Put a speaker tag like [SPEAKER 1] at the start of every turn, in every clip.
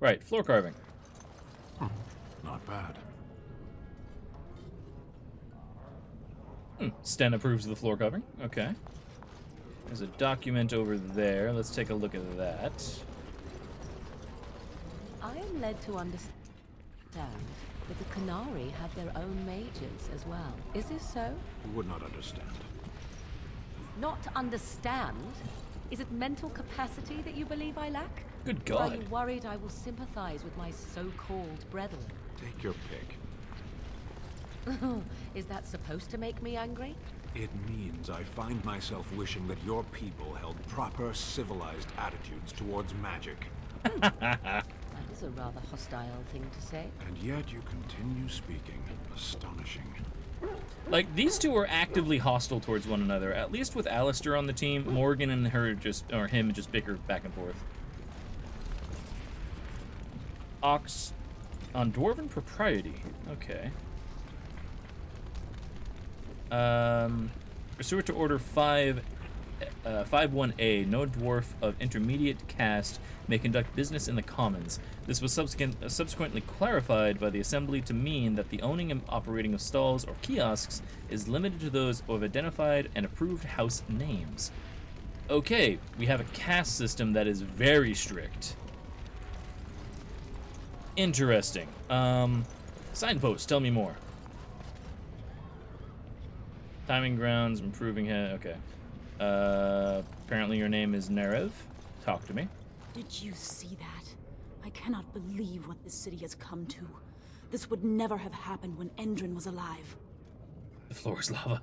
[SPEAKER 1] Right, floor carving.
[SPEAKER 2] Not bad.
[SPEAKER 1] Sten approves of the floor covering. Okay. There's a document over there. Let's take a look at that.
[SPEAKER 3] I am led to understand that the Canary have their own mages as well. Is this so?
[SPEAKER 2] You would not understand.
[SPEAKER 3] Not understand? Is it mental capacity that you believe I lack?
[SPEAKER 1] Good
[SPEAKER 3] Or are
[SPEAKER 1] God.
[SPEAKER 3] you worried I will sympathize with my so-called brethren?
[SPEAKER 2] Take your pick.
[SPEAKER 3] Is that supposed to make me angry?
[SPEAKER 2] It means I find myself wishing that your people held proper, civilized attitudes towards magic.
[SPEAKER 3] That is a rather hostile thing to say.
[SPEAKER 2] And yet you continue speaking. Astonishing.
[SPEAKER 1] Like, these two are actively hostile towards one another. At least with Alistair on the team, Morgan and her him just bicker back and forth. Ox on Dwarven Propriety. Okay. Pursuant to Order 51A, no dwarf of intermediate caste may conduct business in the Commons. This was subsequently clarified by the Assembly to mean that the owning and operating of stalls or kiosks is limited to those of identified and approved house names. Okay, we have a caste system that is very strict. Interesting. Signpost, tell me more. Timing grounds, improving head. Okay. Apparently your name is Nerev. Talk to me.
[SPEAKER 4] Did you see that? I cannot believe what this city has come to. This would never have happened when Endrin was alive.
[SPEAKER 1] The floor is lava.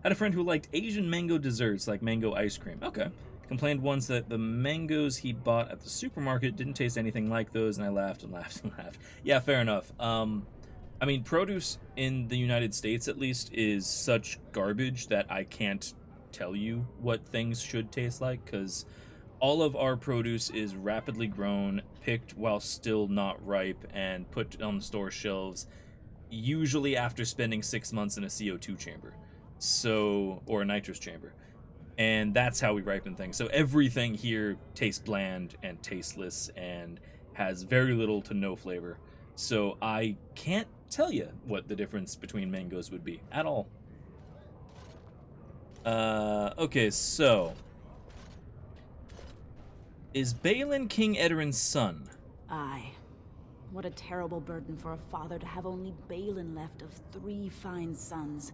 [SPEAKER 1] Had a friend who liked Asian mango desserts like mango ice cream. Okay. Complained once that the mangoes he bought at the supermarket didn't taste anything like those, and I laughed and laughed and laughed. Yeah, fair enough. I mean, produce in the United States, at least, is such garbage that I can't tell you what things should taste like, because all of our produce is rapidly grown, picked while still not ripe, and put on the store shelves, usually after spending 6 months in a CO2 chamber, or a nitrous chamber. And that's how we ripen things. So everything here tastes bland and tasteless and has very little to no flavor. So I can't tell you what the difference between mangoes would be at all. Okay, so is Balin King Edoran's son?
[SPEAKER 4] Aye. What a terrible burden for a father to have only Balin left of 3 fine sons.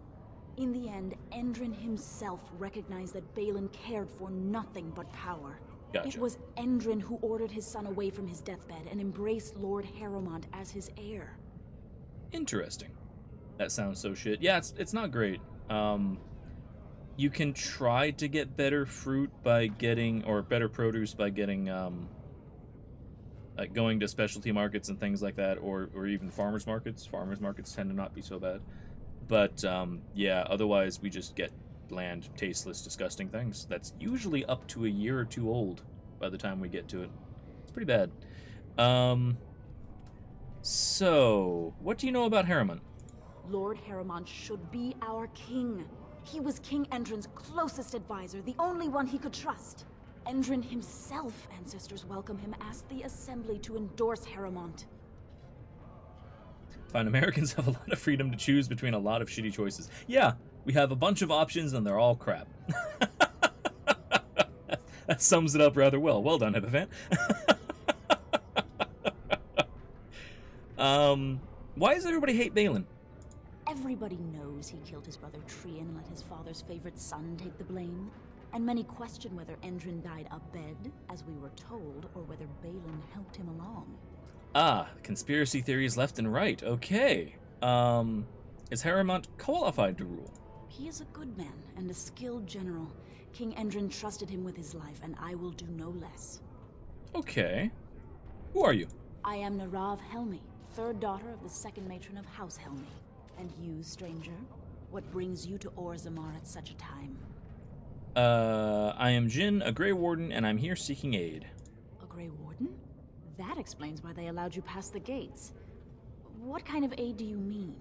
[SPEAKER 4] In the end, Endrin himself recognized that Balin cared for nothing but power.
[SPEAKER 1] Gotcha.
[SPEAKER 4] It was Endrin who ordered his son away from his deathbed and embraced Lord Harrowmont as his heir.
[SPEAKER 1] Interesting. That sounds so shit. Yeah, it's not great. You can try to get better fruit by getting, or better produce by getting, like going to specialty markets and things like that, or even farmers markets. Farmers markets tend to not be so bad. But, yeah, otherwise we just get bland, tasteless, disgusting things. That's usually up to a year or 2 old by the time we get to it. It's pretty bad. So, what do you know about Harrowmont?
[SPEAKER 4] Lord Harrowmont should be our king. He was King Endrin's closest advisor, the only one he could trust. Endrin himself, ancestors welcome him, asked the Assembly to endorse Harrowmont.
[SPEAKER 1] Fine, Americans have a lot of freedom to choose between a lot of shitty choices. Yeah, we have a bunch of options and they're all crap. That sums it up rather well. Well done, Hippofant. Why does everybody hate Balin?
[SPEAKER 4] Everybody knows he killed his brother Trian and let his father's favorite son take the blame. And many question whether Endrin died abed, as we were told, or whether Balin helped him along.
[SPEAKER 1] Ah, conspiracy theories left and right. Okay. Is Harrowmont qualified to rule?
[SPEAKER 4] He is a good man and a skilled general. King Endrin trusted him with his life, and I will do no less.
[SPEAKER 1] Okay. Who are you?
[SPEAKER 4] I am Narav Helmi, 3rd daughter of the 2nd matron of House Helmi. And you, stranger? What brings you to Orzammar at such a time?
[SPEAKER 1] I am Djinn, a Grey Warden, and I'm here seeking aid.
[SPEAKER 4] A Grey Warden? That explains why they allowed you past the gates. What kind of aid do you mean?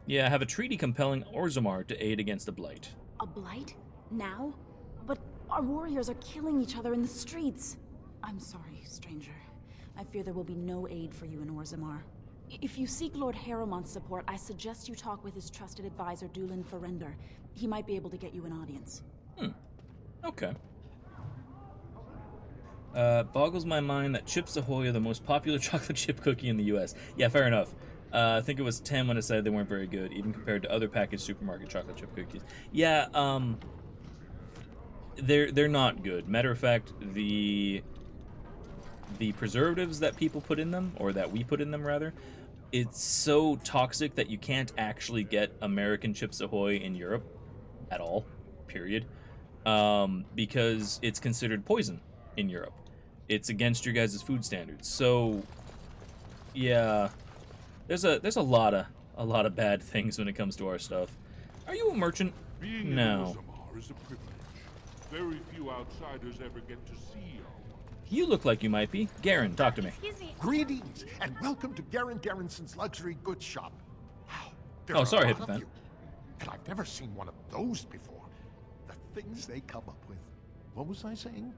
[SPEAKER 1] Yeah, I have a treaty compelling Orzammar to aid against the Blight.
[SPEAKER 4] A blight? Now? But our warriors are killing each other in the streets. I'm sorry, stranger. I fear there will be no aid for you in Orzammar. If you seek Lord Harrowmont's support, I suggest you talk with his trusted advisor, Dulin Ferrender. He might be able to get you an audience.
[SPEAKER 1] Okay. Boggles my mind that Chips Ahoy are the most popular chocolate chip cookie in the U.S. Yeah, fair enough. I think it was 10 when I said they weren't very good, even compared to other packaged supermarket chocolate chip cookies. Yeah, they're not good. Matter of fact, the preservatives that people put in them, or that we put in them rather, it's so toxic that you can't actually get American Chips Ahoy in Europe at all, period, because it's considered poison in Europe. It's against your guys' food standards. So, yeah, there's a lot of bad things when it comes to our stuff. Are you a merchant?
[SPEAKER 5] Being
[SPEAKER 1] No.
[SPEAKER 5] in Orzammar is a privilege. Very few outsiders ever get to see you.
[SPEAKER 1] You look like you might be. Garen, talk to me.
[SPEAKER 6] Excuse me.
[SPEAKER 7] Greetings, and welcome to Garen Garrison's luxury goods shop. Wow, there
[SPEAKER 1] Oh,
[SPEAKER 7] are
[SPEAKER 1] sorry,
[SPEAKER 7] a lot of
[SPEAKER 1] Hippofan.
[SPEAKER 7] you. And I've never seen one of those before. The things they come up with. What was I saying?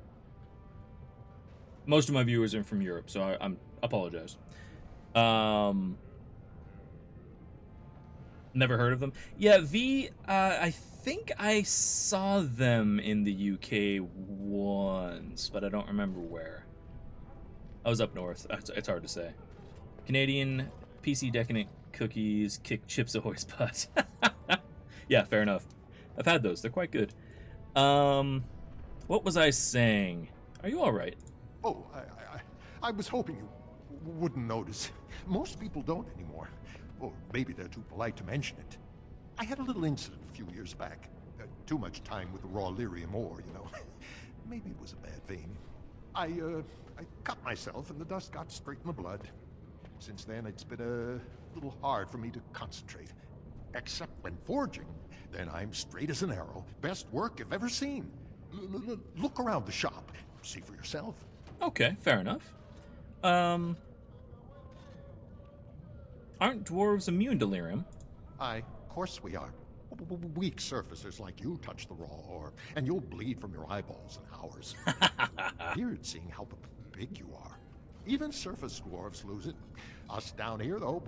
[SPEAKER 1] Most of my viewers are from Europe, so I'm apologize. Never heard of them. Yeah, I think I saw them in the UK once, but I don't remember where. I was up north. It's hard to say. Canadian PC Decadent cookies kick Chips Ahoy's butt. Yeah, fair enough. I've had those. They're quite good. What was I saying? Are you all right?
[SPEAKER 7] Oh, I was hoping you wouldn't notice. Most people don't anymore. Or maybe they're too polite to mention it. I had a little incident a few years back. Too much time with the raw lyrium ore, you know. Maybe it was a bad vein. I cut myself and the dust got straight in the blood. Since then, it's been a little hard for me to concentrate. Except when forging. Then I'm straight as an arrow. Best work you've ever seen. Look around the shop. See for yourself.
[SPEAKER 1] Okay, fair enough. Aren't dwarves immune to lyrium?
[SPEAKER 7] Of course we are. Weak surfacers like you touch the raw ore, and you'll bleed from your eyeballs in hours. Weird seeing how big you are. Even surface dwarves lose it. Us down here, though,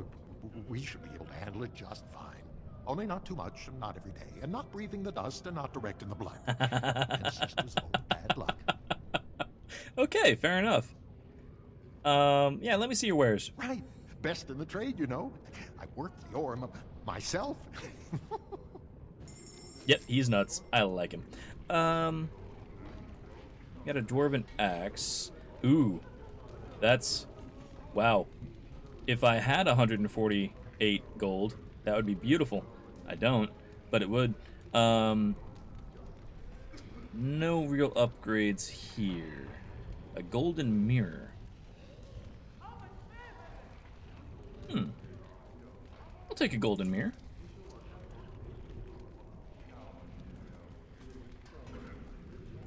[SPEAKER 7] we should be able to handle it just fine. Only not too much, and not every day, and not breathing the dust, and not direct in the blood. Ancestors own bad luck.
[SPEAKER 1] Okay, fair enough. Yeah, let me see your wares.
[SPEAKER 7] Right. Best in the trade, you know. I worked the ore myself.
[SPEAKER 1] Yep, he's nuts. I like him. Got a dwarven axe. Ooh, that's... Wow. If I had 148 gold, that would be beautiful. I don't, but it would. No real upgrades here. A golden mirror. I'll take a golden mirror.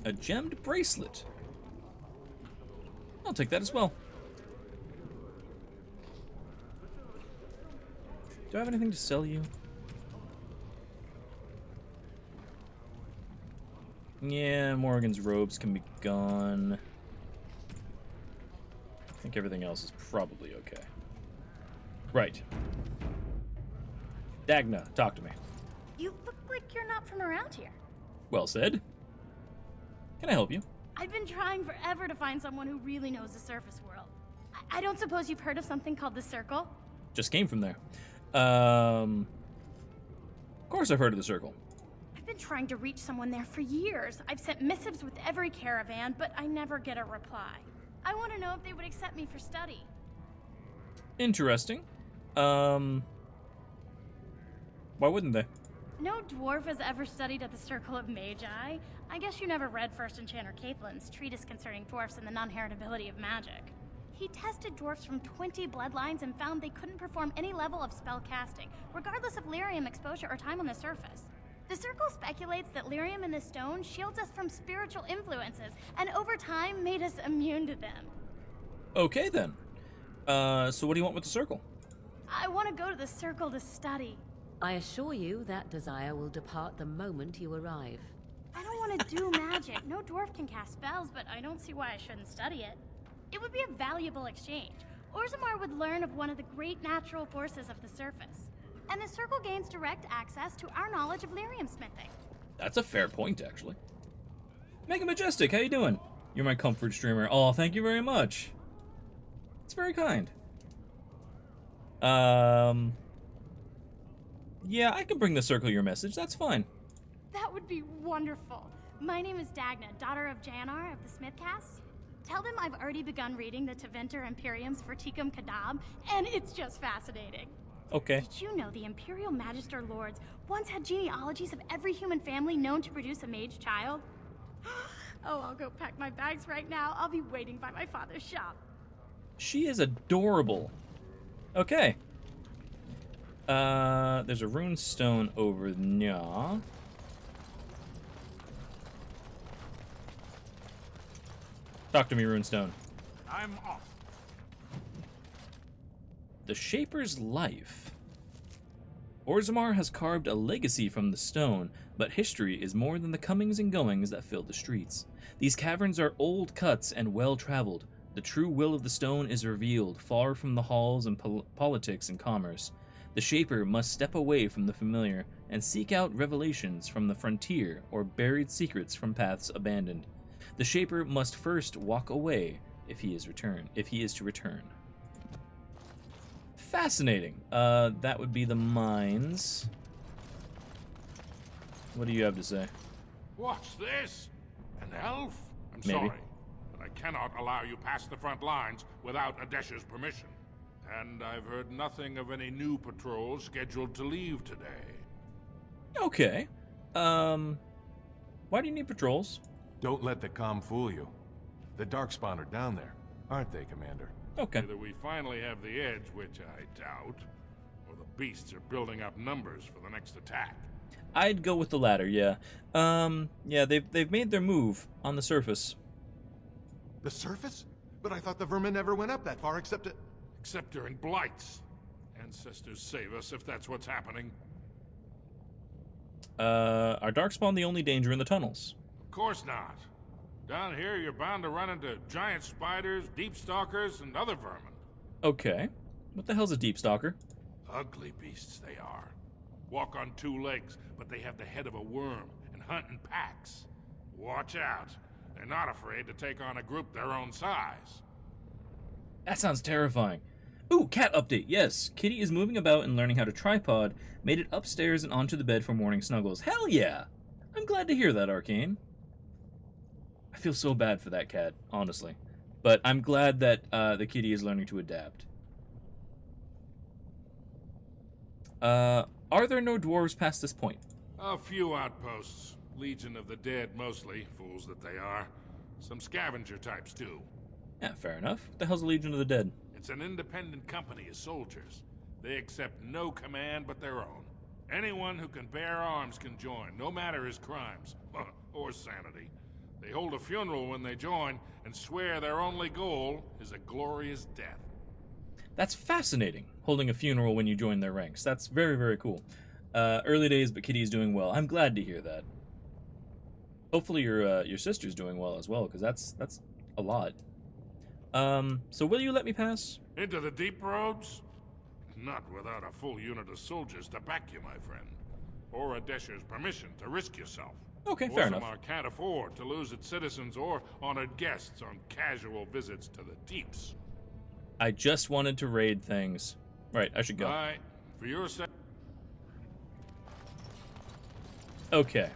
[SPEAKER 1] A gemmed bracelet. I'll take that as well. Do I have anything to sell you? Yeah, Morgan's robes can be gone. I think everything else is probably okay. Right. Dagna, talk to me.
[SPEAKER 6] You look like you're not from around here.
[SPEAKER 1] Well said. Can I help you?
[SPEAKER 6] I've been trying forever to find someone who really knows the surface world. I don't suppose you've heard of something called the Circle?
[SPEAKER 1] Just came from there. Of course I've heard of the Circle.
[SPEAKER 6] I've been trying to reach someone there for years. I've sent missives with every caravan, but I never get a reply. I want to know if they would accept me for study.
[SPEAKER 1] Interesting. Why wouldn't they?
[SPEAKER 6] No dwarf has ever studied at the Circle of Magi. I guess you never read First Enchanter Caitlin's treatise concerning dwarfs and the non-heritability of magic. He tested dwarfs from 20 bloodlines and found they couldn't perform any level of spell casting, regardless of lyrium exposure or time on the surface. The Circle speculates that lyrium in the stone shields us from spiritual influences, and over time made us immune to them.
[SPEAKER 1] Okay then. So what do you want with the Circle?
[SPEAKER 6] I want to go to the Circle to study.
[SPEAKER 3] I assure you that desire will depart the moment you arrive.
[SPEAKER 6] I don't want to do magic. No dwarf can cast spells, but I don't see why I shouldn't study it. It would be a valuable exchange. Orzammar would learn of one of the great natural forces of the surface. And the Circle gains direct access to our knowledge of lyrium smithing.
[SPEAKER 1] That's a fair point, actually. Mega Majestic, how you doing? You're my comfort streamer. Oh, thank you very much. It's very kind. Yeah, I can bring the Circle your message. That's fine.
[SPEAKER 6] That would be wonderful. My name is Dagna, daughter of Janar of the Smithcast. Tell them I've already begun reading the Tevinter Imperium's Verticum Kadab, and it's just fascinating.
[SPEAKER 1] Okay.
[SPEAKER 6] Did you know the Imperial Magister Lords once had genealogies of every human family known to produce a mage child? Oh, I'll go pack my bags right now. I'll be waiting by my father's shop.
[SPEAKER 1] She is adorable. Okay. There's a rune stone over there. Talk to me, runestone.
[SPEAKER 5] I'm off.
[SPEAKER 1] The Shaper's life. Orzammar has carved a legacy from the stone, but history is more than the comings and goings that fill the streets. These caverns are old cuts and well-traveled. The true will of the stone is revealed, far from the halls and politics and commerce. The Shaper must step away from the familiar and seek out revelations from the frontier or buried secrets from paths abandoned. The Shaper must first walk away if he is to return. Fascinating. That would be the mines. What do you have to say?
[SPEAKER 5] What's this? An elf? I'm
[SPEAKER 1] Maybe.
[SPEAKER 5] sorry, but I cannot allow you past the front lines without Adesha's permission. And I've heard nothing of any new patrols scheduled to leave today.
[SPEAKER 1] Okay. Why do you need patrols?
[SPEAKER 2] Don't let the comm fool you. The Darkspawn are down there, aren't they, Commander?
[SPEAKER 1] Okay.
[SPEAKER 5] Either we finally have the edge, which I doubt, or the beasts are building up numbers for the next attack.
[SPEAKER 1] I'd go with the latter, yeah. Yeah, they've made their move on the surface.
[SPEAKER 7] The surface? But I thought the vermin never went up that far except to...
[SPEAKER 5] Except during blights. Ancestors save us if that's what's happening.
[SPEAKER 1] Are Darkspawn the only danger in the tunnels?
[SPEAKER 5] Of course not. Down here, you're bound to run into giant spiders, deep stalkers, and other vermin.
[SPEAKER 1] Okay. What the hell's a deep stalker?
[SPEAKER 5] Ugly beasts they are. Walk on two legs, but they have the head of a worm and hunt in packs. Watch out. They're not afraid to take on a group their own size.
[SPEAKER 1] That sounds terrifying. Ooh, cat update, yes. Kitty is moving about and learning how to tripod, made it upstairs and onto the bed for morning snuggles. Hell yeah! I'm glad to hear that, Arcane. I feel so bad for that cat, honestly. But I'm glad that the kitty is learning to adapt. Are there no dwarves past this point?
[SPEAKER 5] A few outposts. Legion of the Dead, mostly. Fools that they are. Some scavenger types, too.
[SPEAKER 1] Yeah, fair enough. What the hell's a Legion of the Dead?
[SPEAKER 5] It's an independent company of soldiers. They accept no command but their own. Anyone who can bear arms can join, no matter his crimes, or sanity. They hold a funeral when they join, and swear their only goal is a glorious death.
[SPEAKER 1] That's fascinating, holding a funeral when you join their ranks. That's very, very cool. Early days, but Kitty is doing well. I'm glad to hear that. Hopefully your sister's doing well as well, because that's a lot. So will you let me pass?
[SPEAKER 5] Into the deep roads? Not without a full unit of soldiers to back you, my friend. Or Adesha's permission to risk yourself.
[SPEAKER 1] Okay, fair enough.
[SPEAKER 5] Orzammar can't afford to lose its citizens or honored guests on casual visits to the deeps.
[SPEAKER 1] I just wanted to raid things. Right, I should go.
[SPEAKER 5] Aye, for your sake.
[SPEAKER 1] Okay.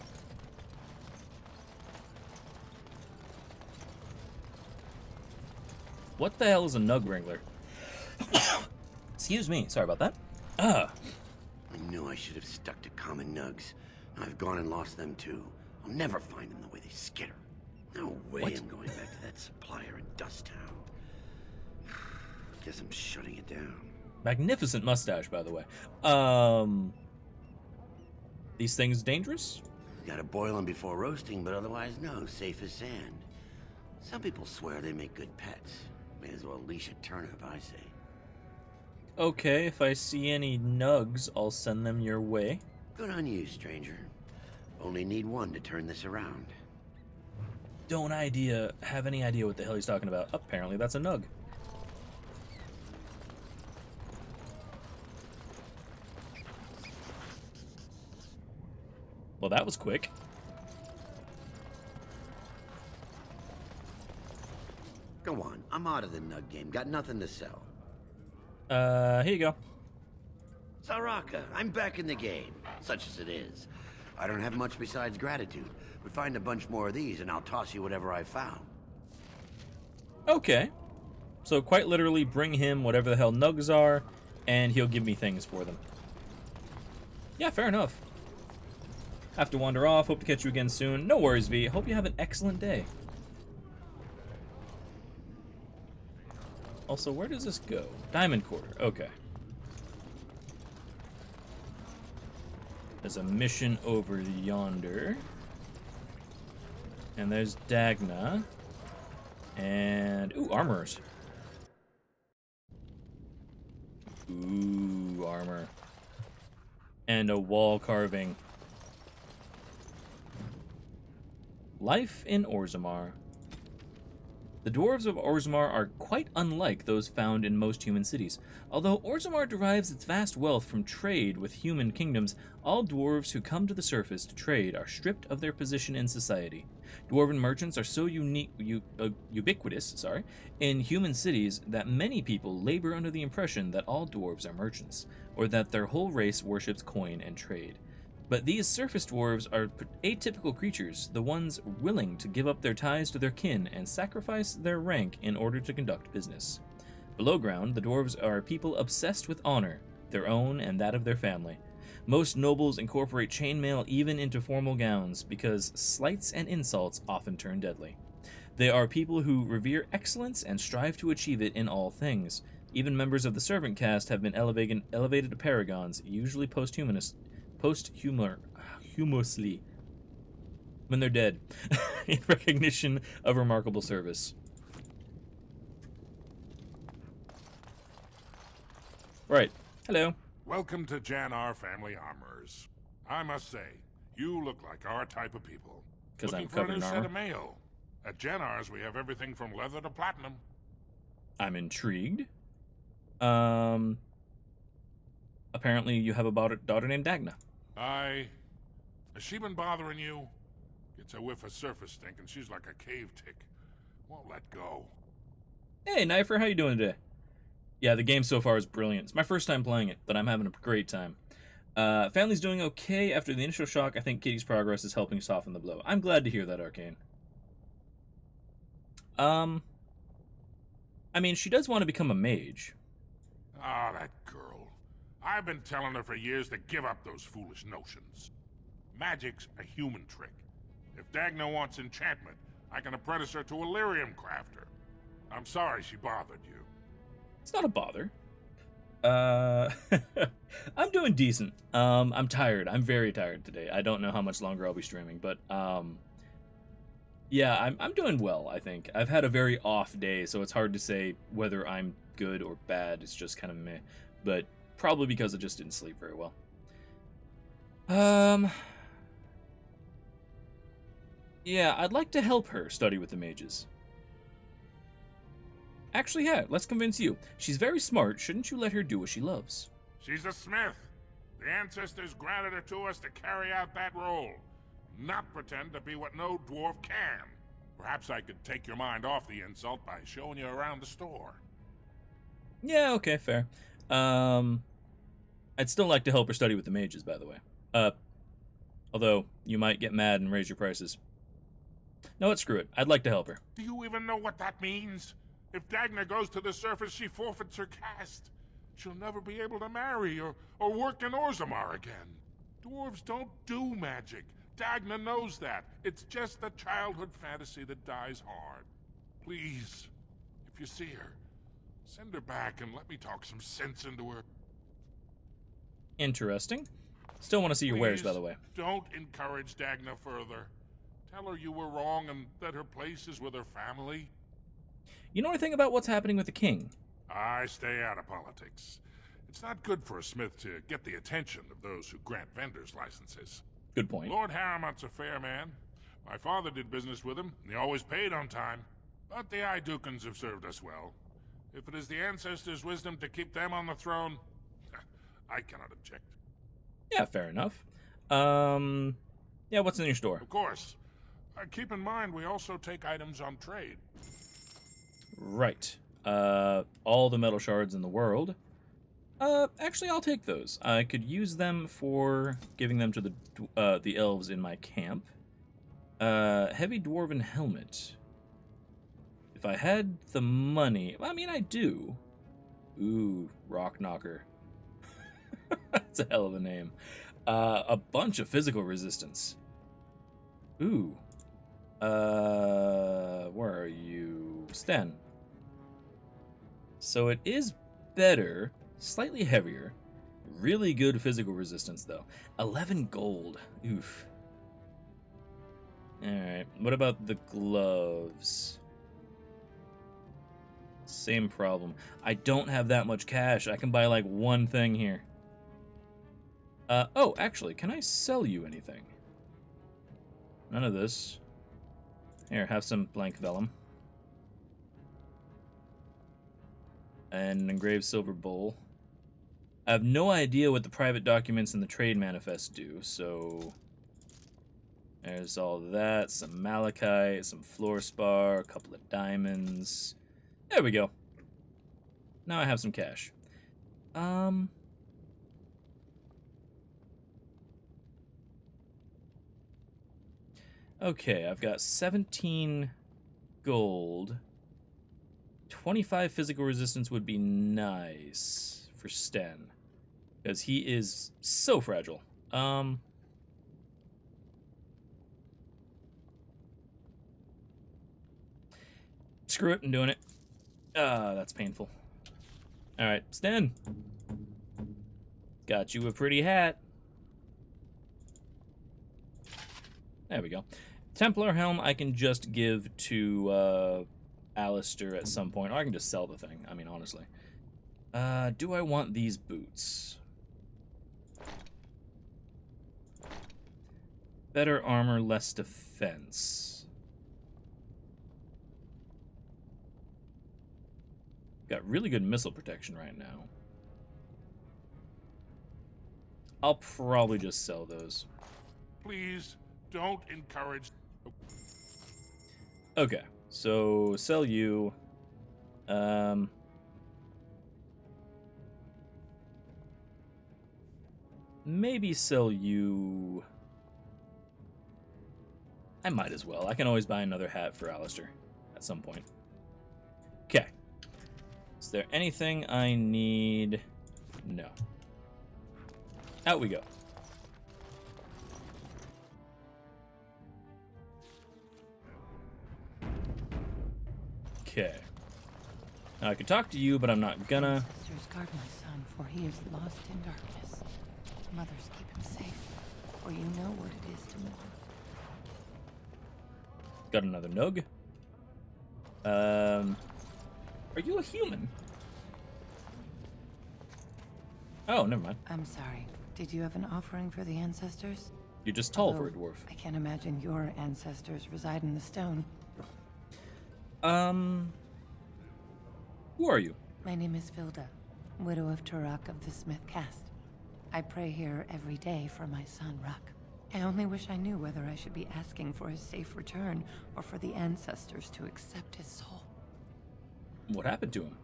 [SPEAKER 1] What the hell is a Nug Wrangler? Excuse me, sorry about that.
[SPEAKER 8] I knew I should have stuck to common nugs. I've gone and lost them too. I'll never find them the way they skitter. No way
[SPEAKER 1] What?
[SPEAKER 8] I'm going back to that supplier in Dust Town. Guess I'm shutting it down.
[SPEAKER 1] Magnificent mustache, by the way. These things dangerous?
[SPEAKER 8] Gotta boil them before roasting, but otherwise no, safe as sand. Some people swear they make good pets. May as well leash a turnip, I say.
[SPEAKER 1] Okay, if I see any nugs, I'll send them your way.
[SPEAKER 8] Good on you, stranger. Only need one to turn this around.
[SPEAKER 1] Don't have any idea what the hell he's talking about. Apparently that's a nug. Well, that was quick.
[SPEAKER 8] Go on, I'm out of the nug game. Got nothing to sell.
[SPEAKER 1] Here you go.
[SPEAKER 8] Saraka, I'm back in the game, such as it is. I don't have much besides gratitude, but find a bunch more of these and I'll toss you whatever I found.
[SPEAKER 1] Okay. So quite literally bring him whatever the hell nugs are, and he'll give me things for them. Yeah, fair enough. Have to wander off. Hope to catch you again soon. No worries, V. Hope you have an excellent day. Also, where does this go? Diamond Quarter. Okay. There's a mission over yonder. And there's Dagna. And, ooh, armors. Ooh, armor. And a wall carving. Life in Orzammar. The dwarves of Orzammar are quite unlike those found in most human cities. Although Orzammar derives its vast wealth from trade with human kingdoms, all dwarves who come to the surface to trade are stripped of their position in society. Dwarven merchants are so ubiquitous in human cities that many people labor under the impression that all dwarves are merchants, or that their whole race worships coin and trade. But these surface dwarves are atypical creatures, the ones willing to give up their ties to their kin and sacrifice their rank in order to conduct business. Below ground, the dwarves are people obsessed with honor, their own and that of their family. Most nobles incorporate chainmail even into formal gowns because slights and insults often turn deadly. They are people who revere excellence and strive to achieve it in all things. Even members of the servant caste have been elevated to paragons, usually posthumously, when they're dead, in recognition of remarkable service. Right. Hello.
[SPEAKER 5] Welcome to Jannar Family Armors. I must say, you look like our type of people.
[SPEAKER 1] 'Cause I'm
[SPEAKER 5] Looking for a
[SPEAKER 1] covered
[SPEAKER 5] new
[SPEAKER 1] in
[SPEAKER 5] set
[SPEAKER 1] armor?
[SPEAKER 5] of mail. At Jannar's, we have everything from leather to platinum.
[SPEAKER 1] I'm intrigued. Apparently you have a daughter named Dagna.
[SPEAKER 5] Has she been bothering you? Gets a whiff of surface stink and she's like a cave tick. Won't let go.
[SPEAKER 1] Hey, Knifer, how you doing today? Yeah, the game so far is brilliant. It's my first time playing it, but I'm having a great time. Family's doing okay after the initial shock. I think Kitty's progress is helping soften the blow. I'm glad to hear that, Arcane. I mean, she does want to become a mage.
[SPEAKER 5] Ah, that girl. I've been telling her for years to give up those foolish notions. Magic's a human trick. If Dagna wants enchantment, I can apprentice her to a lyrium crafter. I'm sorry she bothered you.
[SPEAKER 1] It's not a bother. I'm doing decent. I'm tired. I'm very tired today. I don't know how much longer I'll be streaming, but yeah, I'm doing well, I think. I've had a very off day, so it's hard to say whether I'm good or bad. It's just kind of meh, but probably because I just didn't sleep very well. Yeah, I'd like to help her study with the mages. Actually, yeah, let's convince you. She's very smart. Shouldn't you let her do what she loves?
[SPEAKER 5] She's a smith. The ancestors granted her to us to carry out that role. Not pretend to be what no dwarf can. Perhaps I could take your mind off the insult by showing you around the store.
[SPEAKER 1] Yeah, okay, fair. I'd still like to help her study with the mages, by the way. Although, you might get mad and raise your prices. No, what, screw it. I'd like to help her.
[SPEAKER 5] Do you even know what that means? If Dagna goes to the surface, she forfeits her caste. She'll never be able to marry or work in Orzammar again. Dwarves don't do magic. Dagna knows that. It's just a childhood fantasy that dies hard. Please, if you see her, send her back and let me talk some sense into her.
[SPEAKER 1] Interesting. Still want to see your wares, by the way.
[SPEAKER 5] Don't encourage Dagna further. Tell her you were wrong and that her place is with her family.
[SPEAKER 1] You know anything about what's happening with the king?
[SPEAKER 5] I stay out of politics. It's not good for a smith to get the attention of those who grant vendors licenses.
[SPEAKER 1] Good point.
[SPEAKER 5] Lord Harriman's a fair man. My father did business with him, and he always paid on time. But the Idukans have served us well. If it is the ancestors' wisdom to keep them on the throne, I cannot object.
[SPEAKER 1] Yeah, fair enough. Yeah, what's in your store?
[SPEAKER 5] Of course. Keep in mind, we also take items on trade.
[SPEAKER 1] Right. All the metal shards in the world. Actually, I'll take those. I could use them for giving them to the elves in my camp. Heavy dwarven helmet. If I had the money, I mean, I do. Ooh, rock knocker. That's a hell of a name. A bunch of physical resistance. Ooh. Where are you? Sten. So it is better, slightly heavier, really good physical resistance though. 11 gold. Oof. Alright, what about the gloves? Same problem. I don't have that much cash. I can buy like one thing here. Oh, actually, can I sell you anything? None of this. Here, have some blank vellum. And an engraved silver bowl. I have no idea what the private documents in the trade manifest do, so... There's all that, some malachite, some fluorspar, a couple of diamonds. There we go. Now I have some cash. Okay, I've got 17 gold. 25 physical resistance would be nice for Sten, because he is so fragile. Screw it, I'm doing it. That's painful. Alright, Sten. Got you a pretty hat. There we go. Templar Helm I can just give to Alistair at some point. Or I can just sell the thing, I mean, honestly. Do I want these boots? Better armor, less defense. Got really good missile protection right now. I'll probably just sell those.
[SPEAKER 5] Please don't encourage...
[SPEAKER 1] Okay, so sell you. Maybe sell you. I might as well. I can always buy another hat for Alistair at some point. Okay. Is there anything I need? No. Out we go. Okay. Now I could talk to you, but I'm not gonna.
[SPEAKER 3] Sisters guard my son, for he is lost in darkness. Mothers keep him safe, for you know what it is to mourn.
[SPEAKER 1] Got another nug. Are you a human? Oh, never mind.
[SPEAKER 3] I'm sorry. Did you have an offering for the ancestors?
[SPEAKER 1] You're just tall for a
[SPEAKER 3] Although,
[SPEAKER 1] dwarf.
[SPEAKER 3] I can't imagine your ancestors reside in the stone.
[SPEAKER 1] Who are you?
[SPEAKER 3] My name is Vilda, widow of Turok of the Smith caste. I pray here every day for my son, Ruck. I only wish I knew whether I should be asking for his safe return or for the ancestors to accept his soul.
[SPEAKER 1] What happened to him?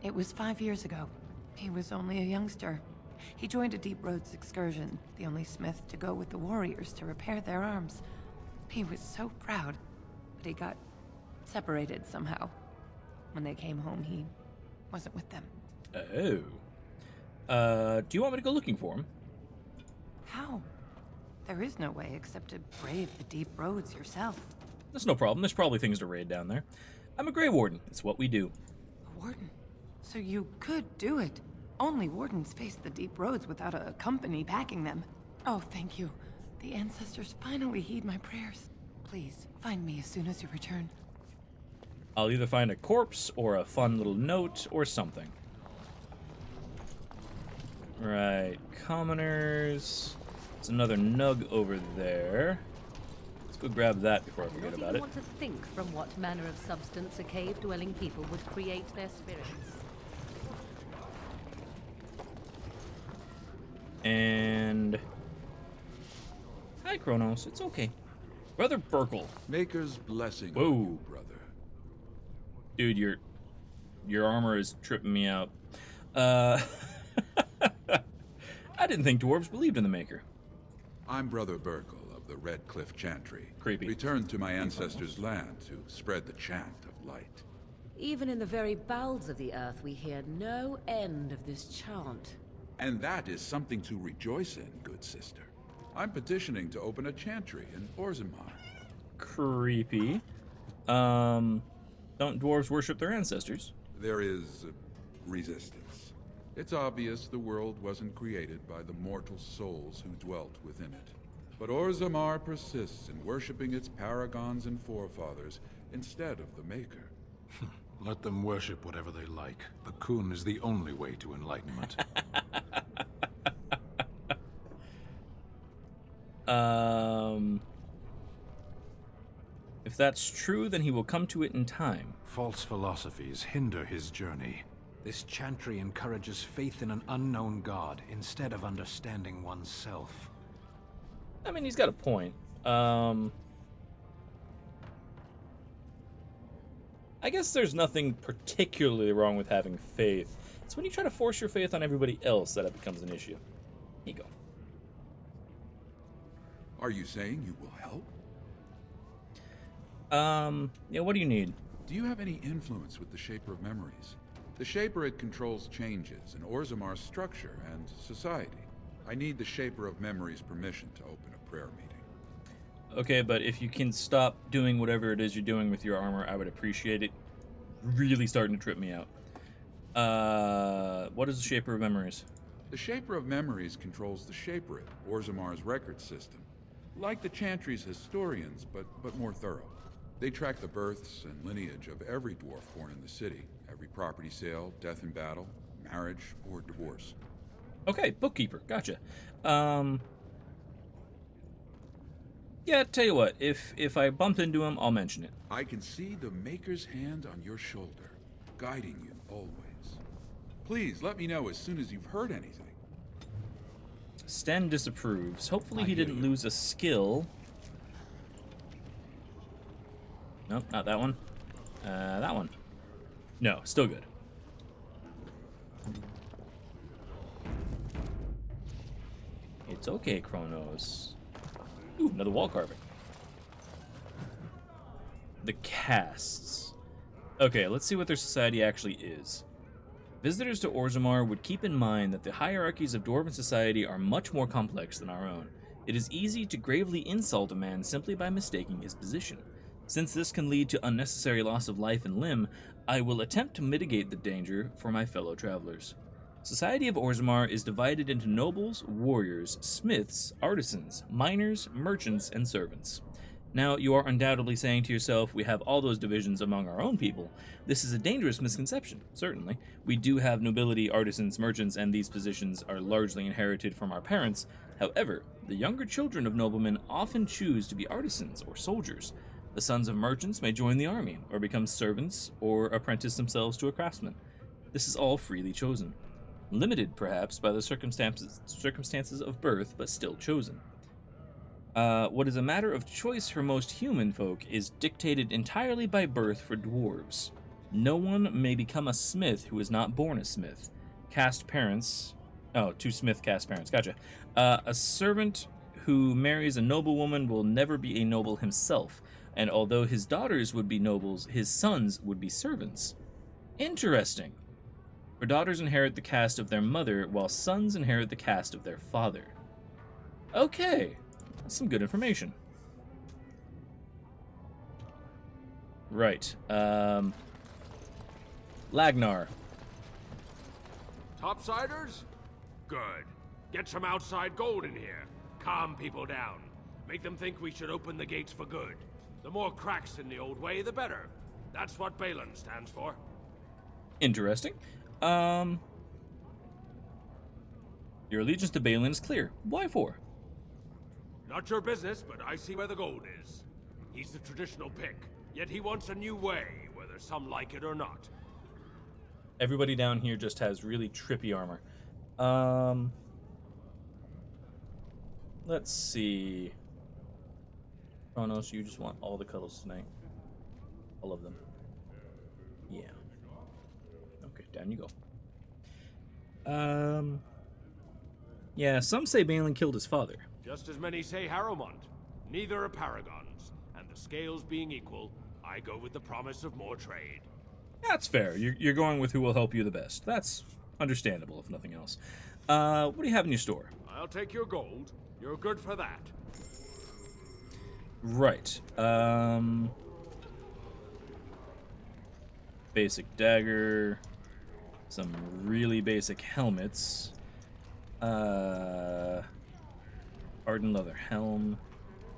[SPEAKER 3] It was 5 years ago. He was only a youngster. He joined a Deep Roads excursion, the only smith to go with the warriors to repair their arms. He was so proud, but he got separated somehow. When they came home, he wasn't with them.
[SPEAKER 1] Oh. Do you want me to go looking for him?
[SPEAKER 3] How? There is no way except to brave the Deep Roads yourself.
[SPEAKER 1] That's no problem. There's probably things to raid down there. I'm a Grey Warden. It's what we do.
[SPEAKER 3] A warden? So you could do it. Only wardens face the Deep Roads without a company backing them. Oh, thank you. The ancestors finally heed my prayers. Please, find me as soon as you return.
[SPEAKER 1] I'll either find a corpse or a fun little note or something. Right. Commoners. It's another nug over there. Let's go grab that before I forget about it.
[SPEAKER 9] I want to think from what manner of substance a cave-dwelling people would create their spirits.
[SPEAKER 1] And... Hi, Kronos. It's okay. Brother Burkle.
[SPEAKER 2] Maker's blessing
[SPEAKER 1] Whoa.
[SPEAKER 2] on you, brother.
[SPEAKER 1] Dude, your armor is tripping me out. I didn't think dwarves believed in the Maker.
[SPEAKER 10] I'm Brother Burkle of the Red Cliff Chantry.
[SPEAKER 1] Creepy.
[SPEAKER 10] Returned to my ancestors' land to spread the chant of light.
[SPEAKER 9] Even in the very bowels of the earth, we hear no end of this chant.
[SPEAKER 10] And that is something to rejoice in, good sister. I'm petitioning to open a chantry in Orzammar.
[SPEAKER 1] Creepy. Don't dwarves worship their ancestors?
[SPEAKER 10] There is resistance. It's obvious the world wasn't created by the mortal souls who dwelt within it. But Orzammar persists in worshipping its paragons and forefathers instead of the Maker.
[SPEAKER 2] Let them worship whatever they like. The Kun is the only way to enlightenment.
[SPEAKER 1] If that's true, then he will come to it in time.
[SPEAKER 2] False philosophies hinder his journey. This chantry encourages faith in an unknown god instead of understanding oneself.
[SPEAKER 1] I mean, he's got a point. I guess there's nothing particularly wrong with having faith. It's when you try to force your faith on everybody else that it becomes an issue. Here you go.
[SPEAKER 10] Are you saying you will help?
[SPEAKER 1] Yeah, what do you need?
[SPEAKER 10] Do you have any influence with the Shaper of Memories? The Shaper, it controls changes in Orzammar's structure and society. I need the Shaper of Memories' permission to open a prayer meeting.
[SPEAKER 1] Okay, but if you can stop doing whatever it is you're doing with your armor, I would appreciate it. Really starting to trip me out. What is the Shaper of Memories?
[SPEAKER 10] The Shaper of Memories controls the Shaperate, Orzammar's record system. Like the Chantry's historians, but more thorough. They track the births and lineage of every dwarf born in the city, every property sale, death in battle, marriage, or divorce.
[SPEAKER 1] Okay, bookkeeper, gotcha. Yeah, tell you what, if I bump into him, I'll mention it.
[SPEAKER 10] I can see the Maker's hand on your shoulder, guiding you always. Please let me know as soon as you've heard anything.
[SPEAKER 1] Sten disapproves. Hopefully he didn't lose a skill. Nope, not that one. That one. No, still good. It's okay, Kronos. Ooh, another wall carving. The castes. Okay, let's see what their society actually is. Visitors to Orzammar would keep in mind that the hierarchies of Dwarven society are much more complex than our own. It is easy to gravely insult a man simply by mistaking his position. Since this can lead to unnecessary loss of life and limb, I will attempt to mitigate the danger for my fellow travelers. Society of Orzammar is divided into nobles, warriors, smiths, artisans, miners, merchants, and servants. Now, you are undoubtedly saying to yourself, we have all those divisions among our own people. This is a dangerous misconception, certainly. We do have nobility, artisans, merchants, and these positions are largely inherited from our parents. However, the younger children of noblemen often choose to be artisans or soldiers. The sons of merchants may join the army, or become servants, or apprentice themselves to a craftsman. This is all freely chosen. Limited, perhaps, by the circumstances of birth, but still chosen. What is a matter of choice for most human folk is dictated entirely by birth for dwarves. No one may become a smith who is not born a smith. Caste parents... Oh, two smith caste parents, gotcha. A servant who marries a noblewoman will never be a noble himself, and although his daughters would be nobles, his sons would be servants. Interesting. For daughters inherit the caste of their mother, while sons inherit the caste of their father. Okay. That's some good information. Right. Lagnar.
[SPEAKER 5] Topsiders? Good. Get some outside gold in here. Calm people down. Make them think we should open the gates for good. The more cracks in the old way, the better. That's what Balin stands for.
[SPEAKER 1] Interesting. Your allegiance to Balin is clear. Why for?
[SPEAKER 11] Not your business, but I see where the gold is. He's the traditional pick, yet he wants a new way, whether some like it or not.
[SPEAKER 1] Everybody down here just has really trippy armor. Let's see. Kronos, you just want all the cuddles tonight. All of them. Yeah. Okay, down you go. Yeah, some say Balin killed his father.
[SPEAKER 11] Just as many say Harrowmont. Neither are paragons, and the scales being equal, I go with the promise of more trade.
[SPEAKER 1] That's fair. You're going with who will help you the best. That's understandable, if nothing else. What do you have in your store?
[SPEAKER 11] I'll take your gold. You're good for that.
[SPEAKER 1] Right. Basic dagger. Some really basic helmets. Hardened leather helm.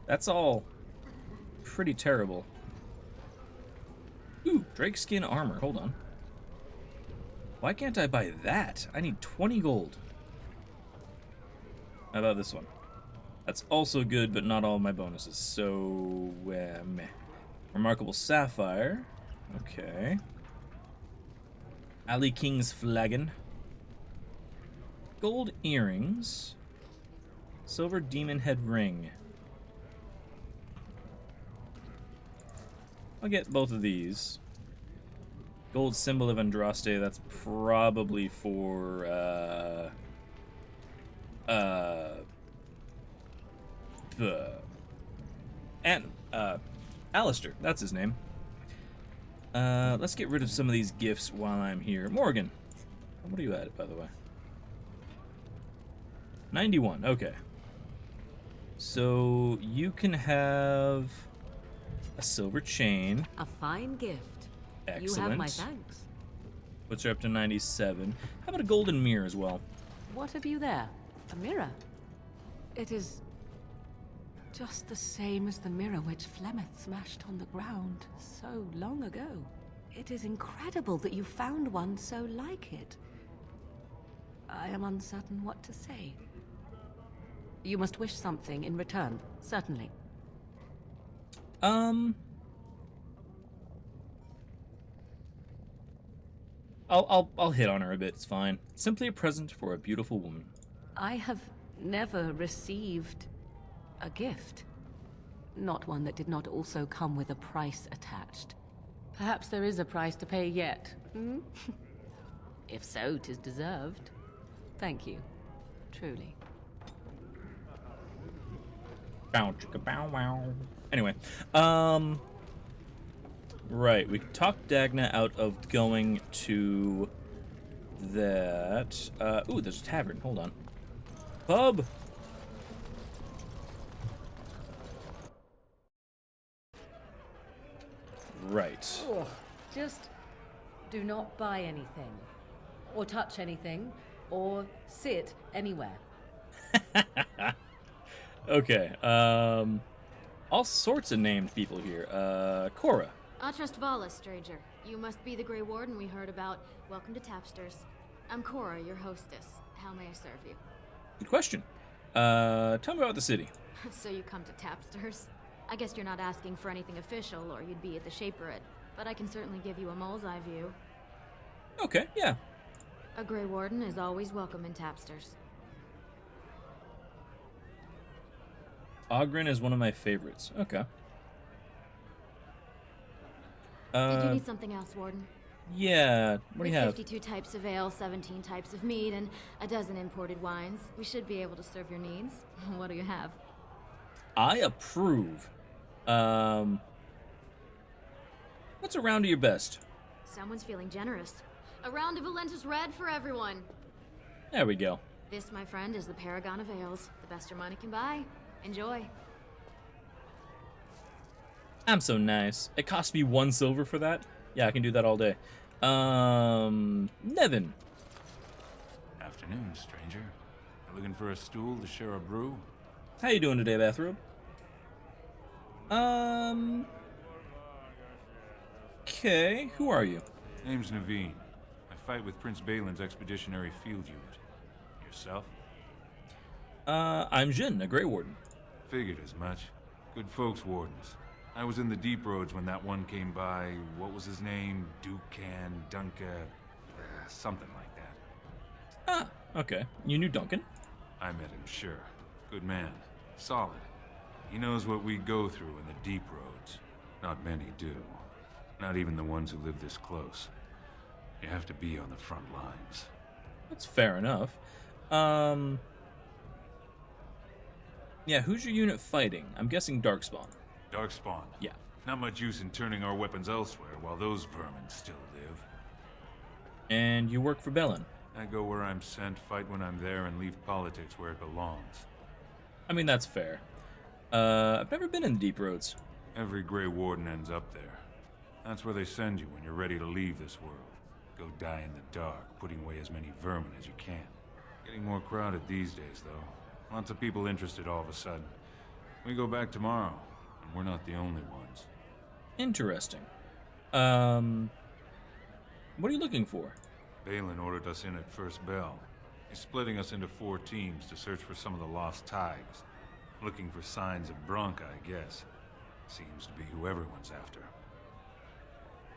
[SPEAKER 1] That's all pretty terrible. Ooh, drakeskin armor. Hold on. Why can't I buy that? I need 20 gold. How about this one? That's also good, but not all my bonuses. So, meh. Remarkable sapphire. Okay. Ali King's flagon. Gold earrings. Silver demon head ring. I'll get both of these. Gold symbol of Andraste, that's probably for, Alistair, that's his name. Let's get rid of some of these gifts while I'm here. Morgan, what are you at, by the way? 91, okay. So, you can have a silver chain.
[SPEAKER 9] A fine gift.
[SPEAKER 1] Excellent.
[SPEAKER 9] You have my thanks.
[SPEAKER 1] Puts her up to 97. How about a golden mirror as well?
[SPEAKER 9] What have you there? A mirror? It is just the same as the mirror which Flemeth smashed on the ground so long ago. It is incredible that you found one so like it. I am uncertain what to say. You must wish something in return, certainly.
[SPEAKER 1] I'll hit on her a bit, it's fine. Simply a present for a beautiful woman.
[SPEAKER 9] I have never received a gift. Not one that did not also come with a price attached. Perhaps there is a price to pay yet, hmm? If so, 'tis deserved. Thank you. Truly.
[SPEAKER 1] Bow chicka bow wow. Anyway, right, we talked Dagna out of going to that. Ooh, there's a tavern. Hold on. Pub. Right.
[SPEAKER 9] Oh, just do not buy anything, or touch anything, or sit anywhere.
[SPEAKER 1] Okay, all sorts of named people here. Cora.
[SPEAKER 12] Atrust Vala, stranger. You must be the Grey Warden we heard about. Welcome to Tapsters. I'm Cora, your hostess. How may I serve you?
[SPEAKER 1] Good question. Tell me about the city.
[SPEAKER 12] So you come to Tapsters? I guess you're not asking for anything official, or you'd be at the Shaperate. But I can certainly give you a mole's eye view.
[SPEAKER 1] Okay, yeah.
[SPEAKER 12] A Grey Warden is always welcome in Tapsters.
[SPEAKER 1] Ogren is one of my favorites. Okay.
[SPEAKER 12] Did you need something else, Warden?
[SPEAKER 1] Yeah, what do you have?
[SPEAKER 12] 52 types of ale, 17 types of mead, and a dozen imported wines. We should be able to serve your needs. What do you have?
[SPEAKER 1] I approve. What's a round of your best?
[SPEAKER 12] Someone's feeling generous. A round of Valentis Red for everyone.
[SPEAKER 1] There we go.
[SPEAKER 12] This, my friend, is the Paragon of Ales. The best your money can buy. Enjoy.
[SPEAKER 1] I'm so nice. It cost me 1 silver for that? Yeah, I can do that all day. Nevin.
[SPEAKER 13] Afternoon, stranger. You looking for a stool to share a brew?
[SPEAKER 1] How you doing today, Bathrobe? Okay, who are you?
[SPEAKER 13] Name's Naveen. I fight with Prince Balin's expeditionary field unit. Yourself?
[SPEAKER 1] I'm Jin, a Grey Warden.
[SPEAKER 13] Figured as much. Good folks, wardens. I was in the deep roads when that one came by. What was his name? Dunca, something like that.
[SPEAKER 1] Ah, okay. You knew Duncan?
[SPEAKER 13] I met him, sure. Good man. Solid. He knows what we go through in the deep roads. Not many do. Not even the ones who live this close. You have to be on the front lines.
[SPEAKER 1] That's fair enough. Yeah, who's your unit fighting? I'm guessing Darkspawn.
[SPEAKER 13] Darkspawn?
[SPEAKER 1] Yeah.
[SPEAKER 13] Not much use in turning our weapons elsewhere while those vermin still live.
[SPEAKER 1] And you work for Bellin?
[SPEAKER 13] I go where I'm sent, fight when I'm there, and leave politics where it belongs.
[SPEAKER 1] I mean, that's fair. I've never been in the Deep Roads.
[SPEAKER 13] Every Grey Warden ends up there. That's where they send you when you're ready to leave this world. Go die in the dark, putting away as many vermin as you can. Getting more crowded these days, though. Lots of people interested all of a sudden. We go back tomorrow, and we're not the only ones.
[SPEAKER 1] Interesting. What are you looking for?
[SPEAKER 13] Balin ordered us in at first bell. He's splitting us into 4 teams to search for some of the lost tigers. Looking for signs of Bronca, I guess. Seems to be who everyone's after.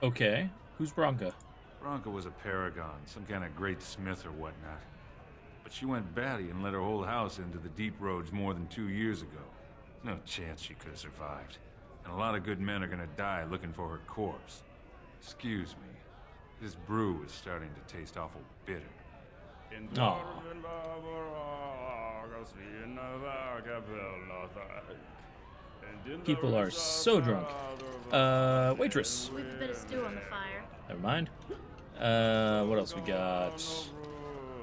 [SPEAKER 1] Okay. Who's Bronca?
[SPEAKER 13] Bronca was a paragon, some kind of great smith or whatnot. But she went batty and let her whole house into the deep roads more than 2 years ago. No chance she could have survived. And a lot of good men are gonna die looking for her corpse. Excuse me. This brew is starting to taste awful bitter.
[SPEAKER 1] Aw. People are so drunk. Waitress.
[SPEAKER 6] With a bit of stew on the fire.
[SPEAKER 1] Never mind. What else we got?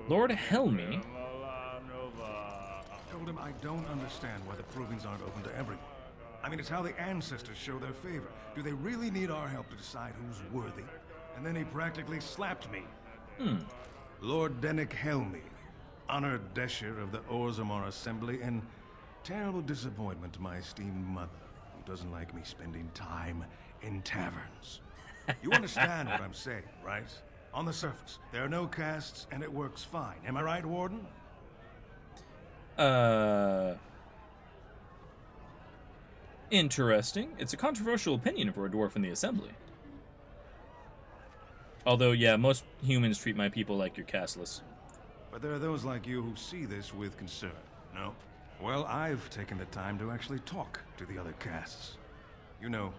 [SPEAKER 1] Lord Helmy.
[SPEAKER 14] I told him I don't understand why the provings aren't open to everyone. I mean, it's how the ancestors show their favor. Do they really need our help to decide who's worthy? And then he practically slapped me. Lord Denick Helmy, honored Desher of the Orzammar Assembly, and terrible disappointment to my esteemed mother, who doesn't like me spending time in taverns. You understand what I'm saying, right? On the surface, there are no castes, and it works fine. Am I right, Warden?
[SPEAKER 1] Interesting. It's a controversial opinion for a dwarf in the Assembly. Although, yeah, most humans treat my people like you're casteless.
[SPEAKER 14] But there are those like you who see this with concern, no? Well, I've taken the time to actually talk to the other castes. You know,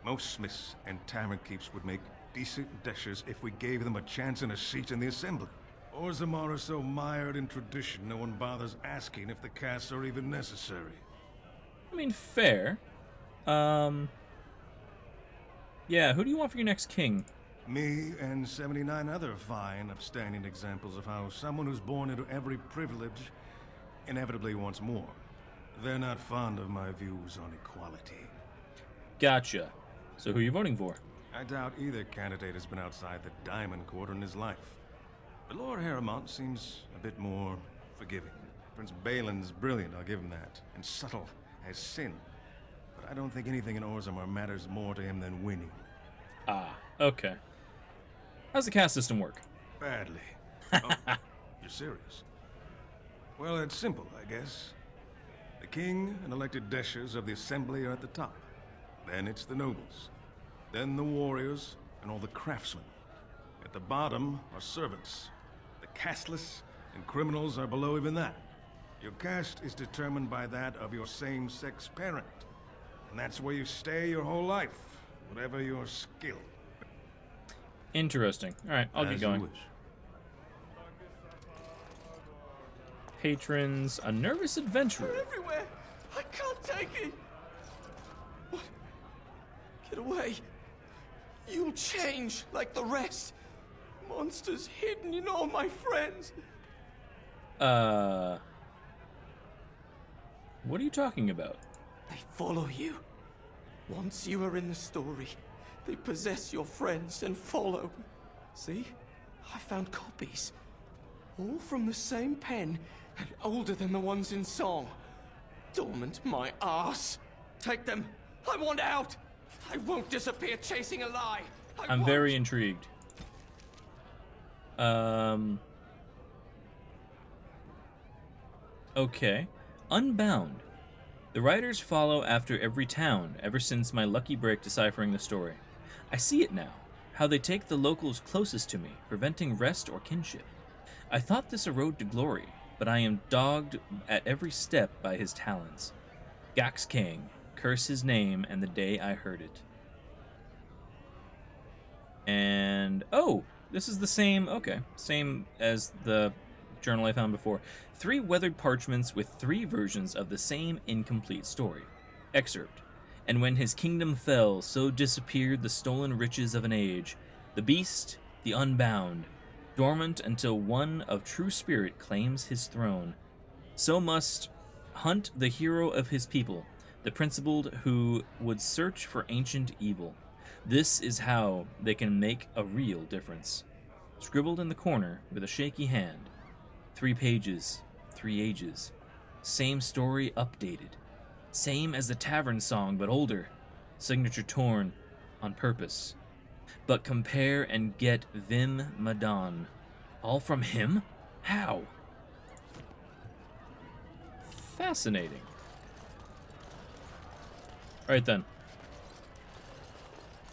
[SPEAKER 14] most smiths and tavern keeps would make decent deshers if we gave them a chance and a seat in the assembly. Orzammar are so mired in tradition, no one bothers asking if the castes are even necessary.
[SPEAKER 1] I mean, fair. Yeah, who do you want for your next king?
[SPEAKER 14] Me and 79 other fine, upstanding examples of how someone who's born into every privilege inevitably wants more. They're not fond of my views on equality.
[SPEAKER 1] Gotcha. So who are you voting for?
[SPEAKER 14] I doubt either candidate has been outside the Diamond Quarter in his life. But Lord Harrowmont seems a bit more forgiving. Prince Balin's brilliant, I'll give him that, and subtle as sin. But I don't think anything in Orzammar matters more to him than winning.
[SPEAKER 1] Ah, okay. How's the caste system work?
[SPEAKER 14] Badly. Oh, you're serious? Well, it's simple, I guess. The king and elected deshers of the assembly are at the top. Then it's the nobles. Then the warriors and all the craftsmen. At the bottom are servants. The casteless and criminals are below even that. Your caste is determined by that of your same-sex parent. And that's where you stay your whole life, whatever your skill.
[SPEAKER 1] Interesting. Alright, I'll get going. Patrons, a nervous adventurer.
[SPEAKER 15] They're everywhere! I can't take it! What? Get away! You'll change like the rest! Monsters hidden in all my friends!
[SPEAKER 1] What are you talking about?
[SPEAKER 15] They follow you. Once you are in the story, they possess your friends and follow. See? I found copies. All from the same pen, and older than the ones in song. Dormant my ass. Take them. I want out. I won't disappear chasing a lie.
[SPEAKER 1] I'm very intrigued. Okay. Unbound. The writers follow after every town, ever since my lucky break deciphering the story. I see it now, how they take the locals closest to me, preventing rest or kinship. I thought this a road to glory, but I am dogged at every step by his talons. Gax King, curse his name and the day I heard it. And, oh, this is the same, okay, same as the journal I found before. 3 weathered parchments with 3 versions of the same incomplete story. Excerpt. And when his kingdom fell, so disappeared the stolen riches of an age, the beast, the unbound, dormant until one of true spirit claims his throne. So must hunt the hero of his people, the principled who would search for ancient evil. This is how they can make a real difference. Scribbled in the corner with a shaky hand. 3 pages, 3 ages. Same story updated. Same as the tavern song, but older. Signature torn on purpose. But compare and get Vim Madan. All from him? How? Fascinating. Alright then.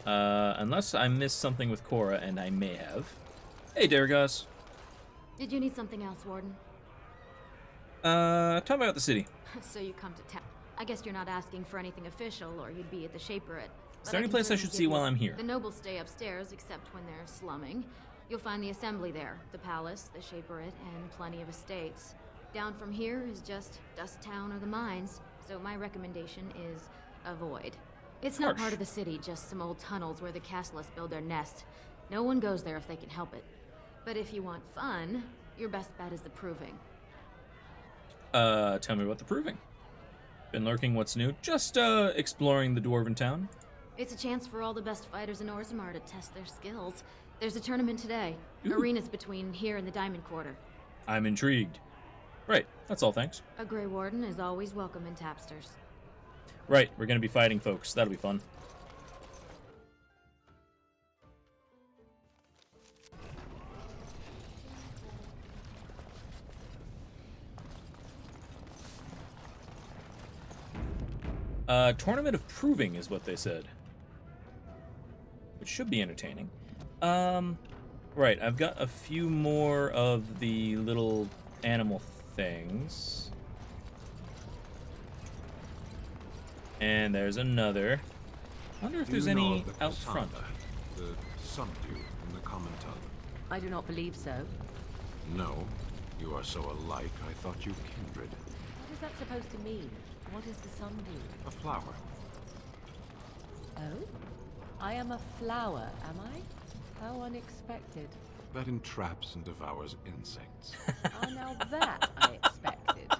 [SPEAKER 1] Unless I missed something with Cora, and I may have. Hey, Daragos.
[SPEAKER 12] Did you need something else, Warden?
[SPEAKER 1] Tell me about the city.
[SPEAKER 12] So you come to town. I guess you're not asking for anything official, or you'd be at the Shaperate.
[SPEAKER 1] Is there any place I should see while I'm here?
[SPEAKER 12] The nobles stay upstairs, except when they're slumming. You'll find the assembly there, the palace, the Shaperate, and plenty of estates. Down from here is just Dust Town or the mines, so my recommendation is avoid. It's not part of the city, just some old tunnels where the castlists build their nest. No one goes there if they can help it. But if you want fun, your best bet is the Proving.
[SPEAKER 1] Tell me about the Proving. Been lurking, what's new? Just, exploring the Dwarven town.
[SPEAKER 12] It's a chance for all the best fighters in Orzammar to test their skills. There's a tournament today.
[SPEAKER 1] Ooh.
[SPEAKER 12] Arenas between here and the Diamond Quarter.
[SPEAKER 1] I'm intrigued. Right, that's all, thanks.
[SPEAKER 12] A Grey Warden is always welcome in Tapsters.
[SPEAKER 1] Right, we're gonna be fighting folks. That'll be fun. Tournament of Proving is what they said. Which should be entertaining. Right, I've got a few more of the little animal things. And there's another. I wonder if there's any out front.
[SPEAKER 2] The subdue in the common tongue.
[SPEAKER 9] I do not believe so.
[SPEAKER 2] No, you are so alike, I thought you kindred.
[SPEAKER 9] What is that supposed to mean? What is the sundew?
[SPEAKER 2] A flower.
[SPEAKER 9] Oh? I am a flower, am I? How unexpected.
[SPEAKER 2] That entraps and devours insects.
[SPEAKER 9] Oh, now that I expected.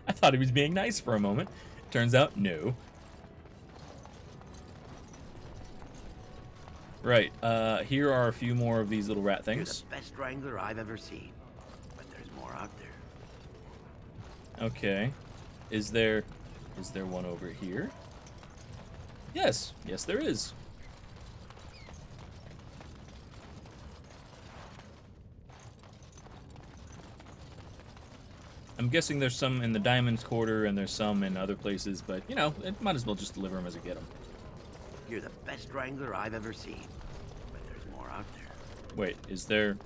[SPEAKER 1] I thought he was being nice for a moment. Turns out, no. Right, here are a few more of these little rat things.
[SPEAKER 8] You're the best wrangler I've ever seen. But there's more out there.
[SPEAKER 1] Okay. Is there one over here? Yes. Yes, there is. I'm guessing there's some in the Diamond Quarter and there's some in other places, but, you know, it might as well just deliver them as I get them.
[SPEAKER 8] You're the best wrangler I've ever seen. But there's more out there.
[SPEAKER 1] Wait, is there...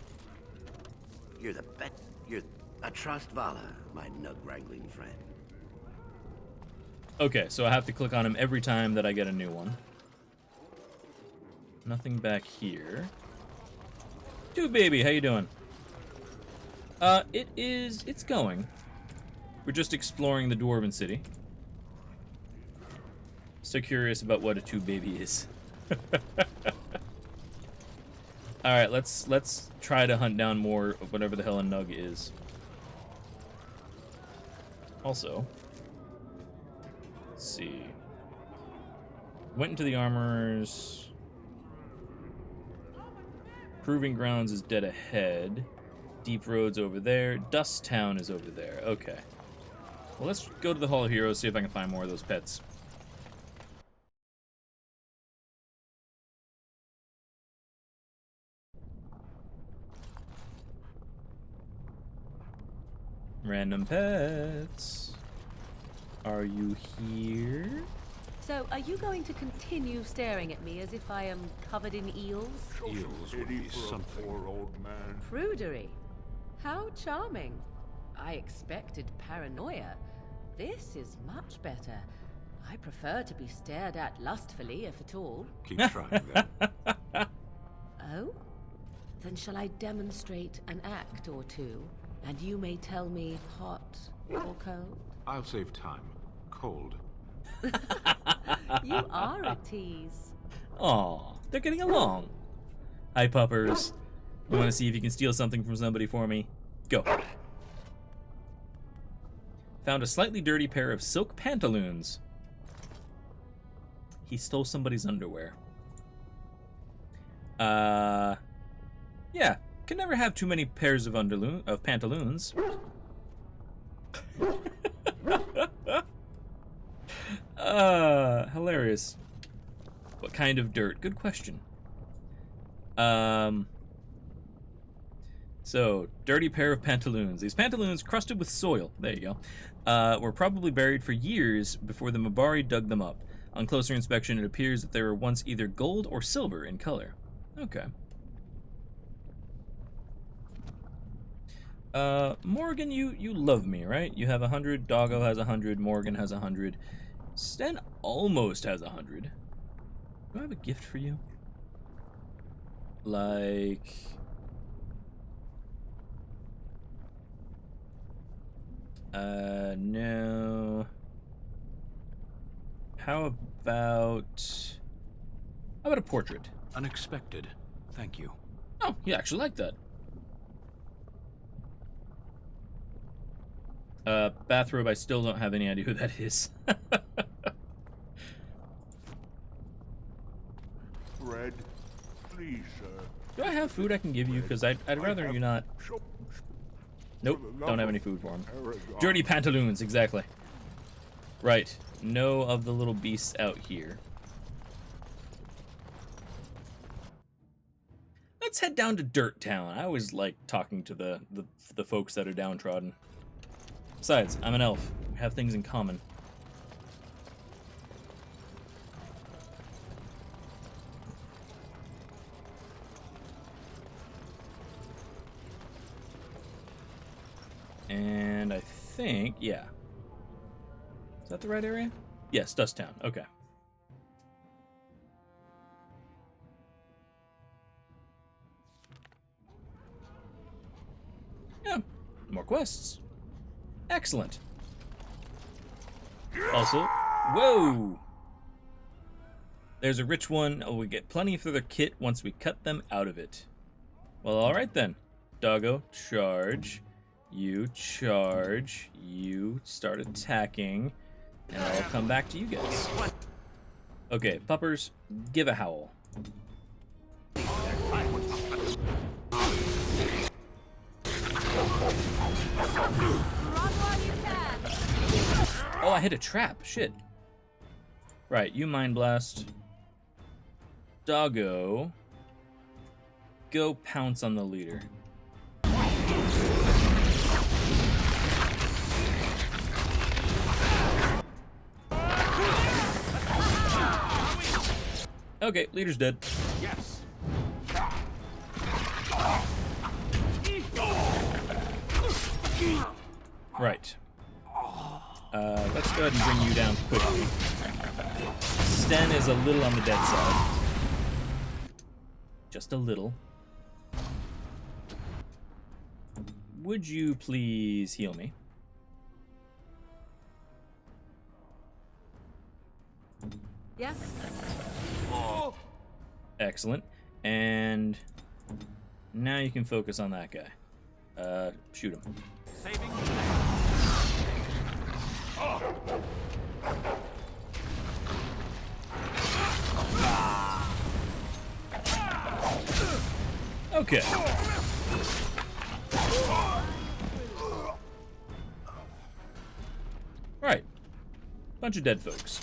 [SPEAKER 8] You're the best... You're a trust Vala, my nug wrangling friend.
[SPEAKER 1] Okay, so I have to click on him every time that I get a new one. Nothing back here. Dude, baby, how you doing? It's going. We're just exploring the Dwarven city. So curious about what a tube baby is. Alright, let's try to hunt down more of whatever the hell a nug is. Also, let's see. Went into the armorers. Proving Grounds is dead ahead. Deep Road's over there. Dust Town is over there. Okay. Well, let's go to the Hall of Heroes, see if I can find more of those pets. Random pets. Are you here?
[SPEAKER 9] So, are you going to continue staring at me as if I am covered in eels?
[SPEAKER 2] Eels would be something.
[SPEAKER 5] Poor old man.
[SPEAKER 9] Prudery. How charming. I expected paranoia. This is much better. I prefer to be stared at lustfully, if at all.
[SPEAKER 2] Keep trying then.
[SPEAKER 9] Oh? Then shall I demonstrate an act or two, and you may tell me hot or cold?
[SPEAKER 2] I'll save time. Cold.
[SPEAKER 9] You are a tease.
[SPEAKER 1] Aw, they're getting along. Hi, puppers. You want to see if you can steal something from somebody for me? Go. Found a slightly dirty pair of silk pantaloons. He stole somebody's underwear. Yeah. Can never have too many pairs of pantaloons. Hilarious. What kind of dirt? Good question. So, dirty pair of pantaloons. These pantaloons, crusted with soil, there you go, were probably buried for years before the Mabari dug them up. On closer inspection, it appears that they were once either gold or silver in color. Okay. Morgan, you love me, right? You have 100, Doggo has 100, Morgan has 100. Sten almost has 100. Do I have a gift for you? Like... no. How about a portrait?
[SPEAKER 2] Unexpected. Thank you.
[SPEAKER 1] Oh, you actually like that. Bathrobe, I still don't have any idea who that is.
[SPEAKER 5] Bread, please, sir.
[SPEAKER 1] Do I have food I can give you? Because I'd rather you not... Nope, don't have any food for him. Dirty pantaloons, exactly. Right, no of the little beasts out here. Let's head down to Dirt Town. I always like talking to the folks that are downtrodden. Besides, I'm an elf. We have things in common. And I think, yeah. Is that the right area? Yes, Dust Town. Okay. Yeah, more quests. Excellent. Also, whoa! There's a rich one. Oh, we get plenty for their kit once we cut them out of it. Well, alright then. Doggo, charge. You charge. You start attacking. And I'll come back to you guys. Okay, puppers, give a howl. Oh, I hit a trap. Shit. Right, you Mind Blast. Doggo. Go pounce on the leader. Okay, leader's dead.
[SPEAKER 11] Yes.
[SPEAKER 1] Right. Let's go ahead and bring you down quickly. Sten is a little on the dead side. Just a little. Would you please heal me?
[SPEAKER 9] Yes.
[SPEAKER 1] Excellent. And now you can focus on that guy. Shoot him.
[SPEAKER 11] Saving.
[SPEAKER 1] Okay. Right. Bunch of dead folks.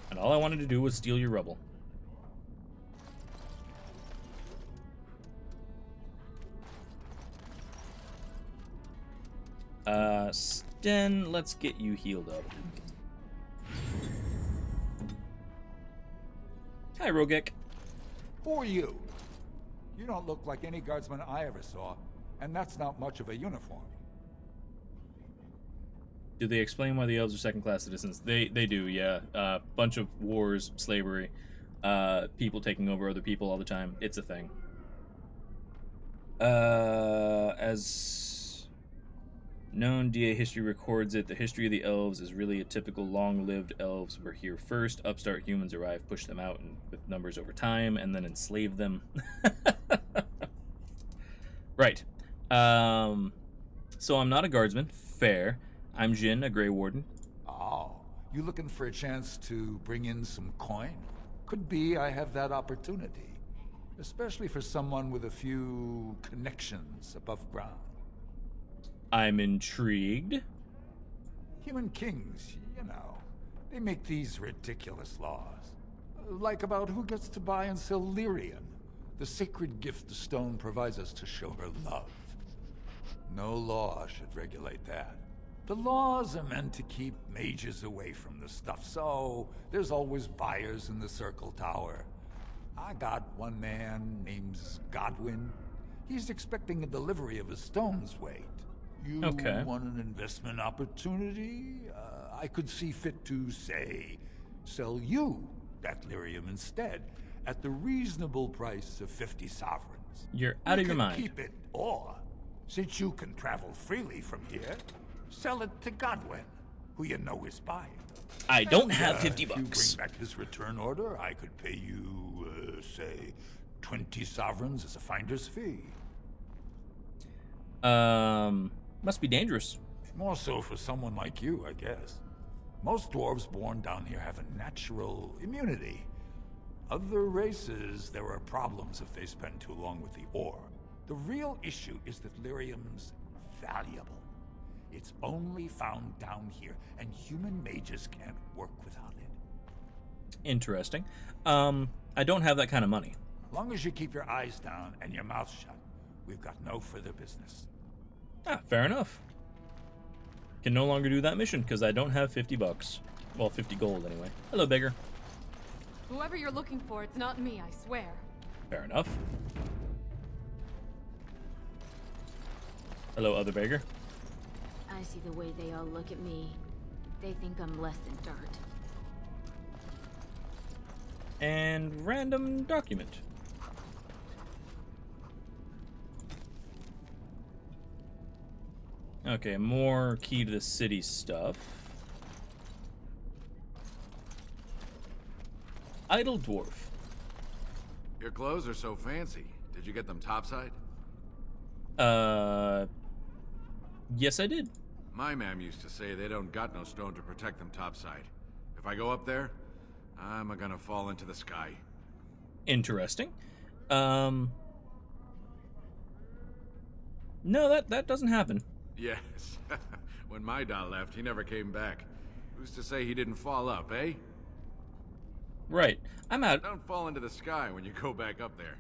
[SPEAKER 1] And all I wanted to do was steal your rubble. Den, let's get you healed up. Hi, Rogek.
[SPEAKER 16] Who are you? You don't look like any guardsman I ever saw, and that's not much of a uniform.
[SPEAKER 1] Do they explain why the elves are second-class citizens? They do, yeah. Bunch of wars, slavery, people taking over other people all the time. It's a thing. As known, DA history records it. The history of the elves is really a typical long-lived elves were here first. Upstart humans arrive, push them out and with numbers over time, and then enslave them. Right. So I'm not a guardsman. Fair. I'm Djinn, a Grey Warden.
[SPEAKER 16] Oh, you looking for a chance to bring in some coin? Could be I have that opportunity. Especially for someone with a few connections above ground.
[SPEAKER 1] I'm intrigued.
[SPEAKER 16] Human kings, you know, they make these ridiculous laws. Like about who gets to buy and sell lyrium, the sacred gift the stone provides us to show her love. No law should regulate that. The laws are meant to keep mages away from the stuff, so there's always buyers in the Circle Tower. I got one man named Godwin. He's expecting a delivery of a stone's weight. You want an investment opportunity? I could see fit to, say, sell you that lyrium instead, at the reasonable price of 50 sovereigns.
[SPEAKER 1] You're out of your mind.
[SPEAKER 16] Keep it, or, since you can travel freely from here, sell it to Godwin, who you know is buying.
[SPEAKER 1] I don't have 50 bucks.
[SPEAKER 16] If you bring back his return order, I could pay you, say, 20 sovereigns as a finder's fee.
[SPEAKER 1] Must be dangerous.
[SPEAKER 16] More so for someone like you, I guess. Most dwarves born down here have a natural immunity. Other races, there are problems if they spend too long with the ore. The real issue is that lyrium's valuable. It's only found down here, and human mages can't work without it.
[SPEAKER 1] Interesting. I don't have that kind of money.
[SPEAKER 16] As long as you keep your eyes down and your mouth shut, we've got no further business.
[SPEAKER 1] Ah, fair enough. Can no longer do that mission because I don't have 50 bucks. Well, 50 gold anyway. Hello, beggar.
[SPEAKER 9] Whoever you're looking for, it's not me, I swear.
[SPEAKER 1] Fair enough. Hello, other beggar.
[SPEAKER 12] I see the way they all look at me. They think I'm less than dirt.
[SPEAKER 1] And random document. Okay, more key to the city stuff. Idle dwarf.
[SPEAKER 2] Your clothes are so fancy. Did you get them topside?
[SPEAKER 1] Yes, I did.
[SPEAKER 2] My mam used to say they don't got no stone to protect them topside. If I go up there, I'm gonna fall into the sky.
[SPEAKER 1] Interesting. No, that doesn't happen.
[SPEAKER 2] Yes. When my dad left, he never came back. Who's to say he didn't fall up, eh?
[SPEAKER 1] Right. I'm out.
[SPEAKER 2] Don't fall into the sky when you go back up there.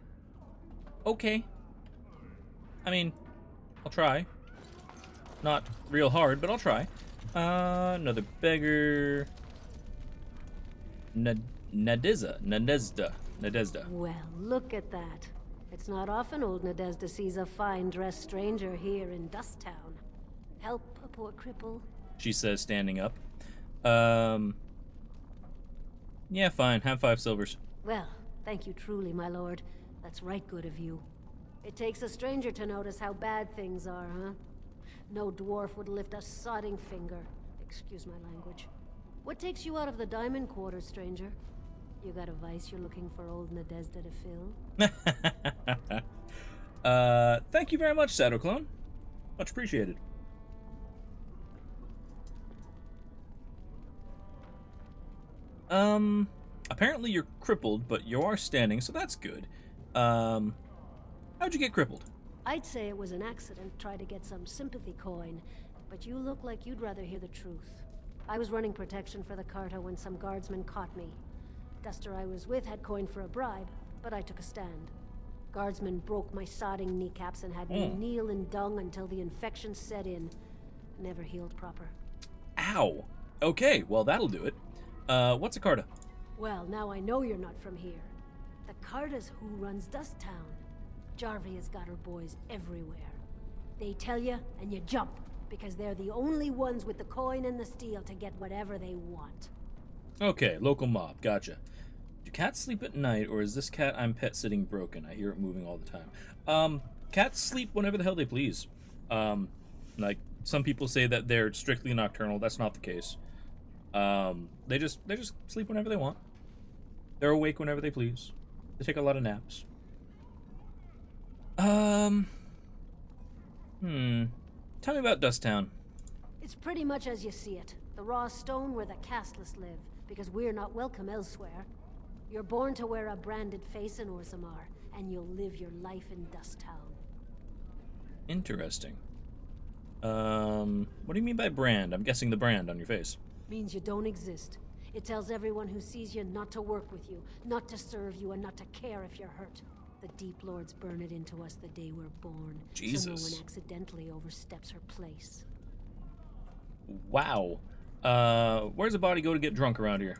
[SPEAKER 1] Okay. I mean, I'll try. Not real hard, but I'll try. Another beggar. Nadezda.
[SPEAKER 17] Well, look at that. It's not often old Nadezda sees a fine-dressed stranger here in Dust Town. Help a poor cripple.
[SPEAKER 1] She says, standing up. Yeah, fine. Have 5 silvers.
[SPEAKER 17] Well, thank you truly, my lord. That's right good of you. It takes a stranger to notice how bad things are, huh? No dwarf would lift a sodding finger. Excuse my language. What takes you out of the diamond quarter, stranger? You got a vice you're looking for old Nadezda to fill?
[SPEAKER 1] Thank you very much, Shadow Clone. Much appreciated. Apparently you're crippled, but you are standing, so that's good. How'd you get crippled?
[SPEAKER 17] I'd say it was an accident, try to get some sympathy coin, but you look like you'd rather hear the truth. I was running protection for the Carta when some guardsmen caught me. Duster I was with had coin for a bribe, but I took a stand. Guardsmen broke my sodding kneecaps and had me kneel in dung until the infection set in. never healed proper.
[SPEAKER 1] Ow. Okay, well, that'll do it. What's a Carta?
[SPEAKER 17] Well, now I know you're not from here. The Carta's who runs Dust Town. Jarvie has got her boys everywhere. They tell you, and you jump, because they're the only ones with the coin and the steel to get whatever they want.
[SPEAKER 1] Okay, local mob, gotcha. Do cats sleep at night, or is this cat I'm pet sitting broken? I hear it moving all the time. Cats sleep whenever the hell they please. Like, some people say that they're strictly nocturnal. That's not the case. They just sleep whenever they want. They're awake whenever they please. They take a lot of naps. Tell me about Dust Town.
[SPEAKER 17] It's pretty much as you see it. The raw stone where the casteless live, because we're not welcome elsewhere. You're born to wear a branded face in Orzammar, and you'll live your life in Dust Town.
[SPEAKER 1] Interesting. What do you mean by brand? I'm guessing the brand on your face.
[SPEAKER 17] Means you don't exist. It tells everyone who sees you not to work with you, not to serve you, and not to care if you're hurt. The Deep Lords burn it into us the day we're born,
[SPEAKER 1] Jesus.
[SPEAKER 17] so no one accidentally oversteps her place.
[SPEAKER 1] Wow. Where's a body go to get drunk around here?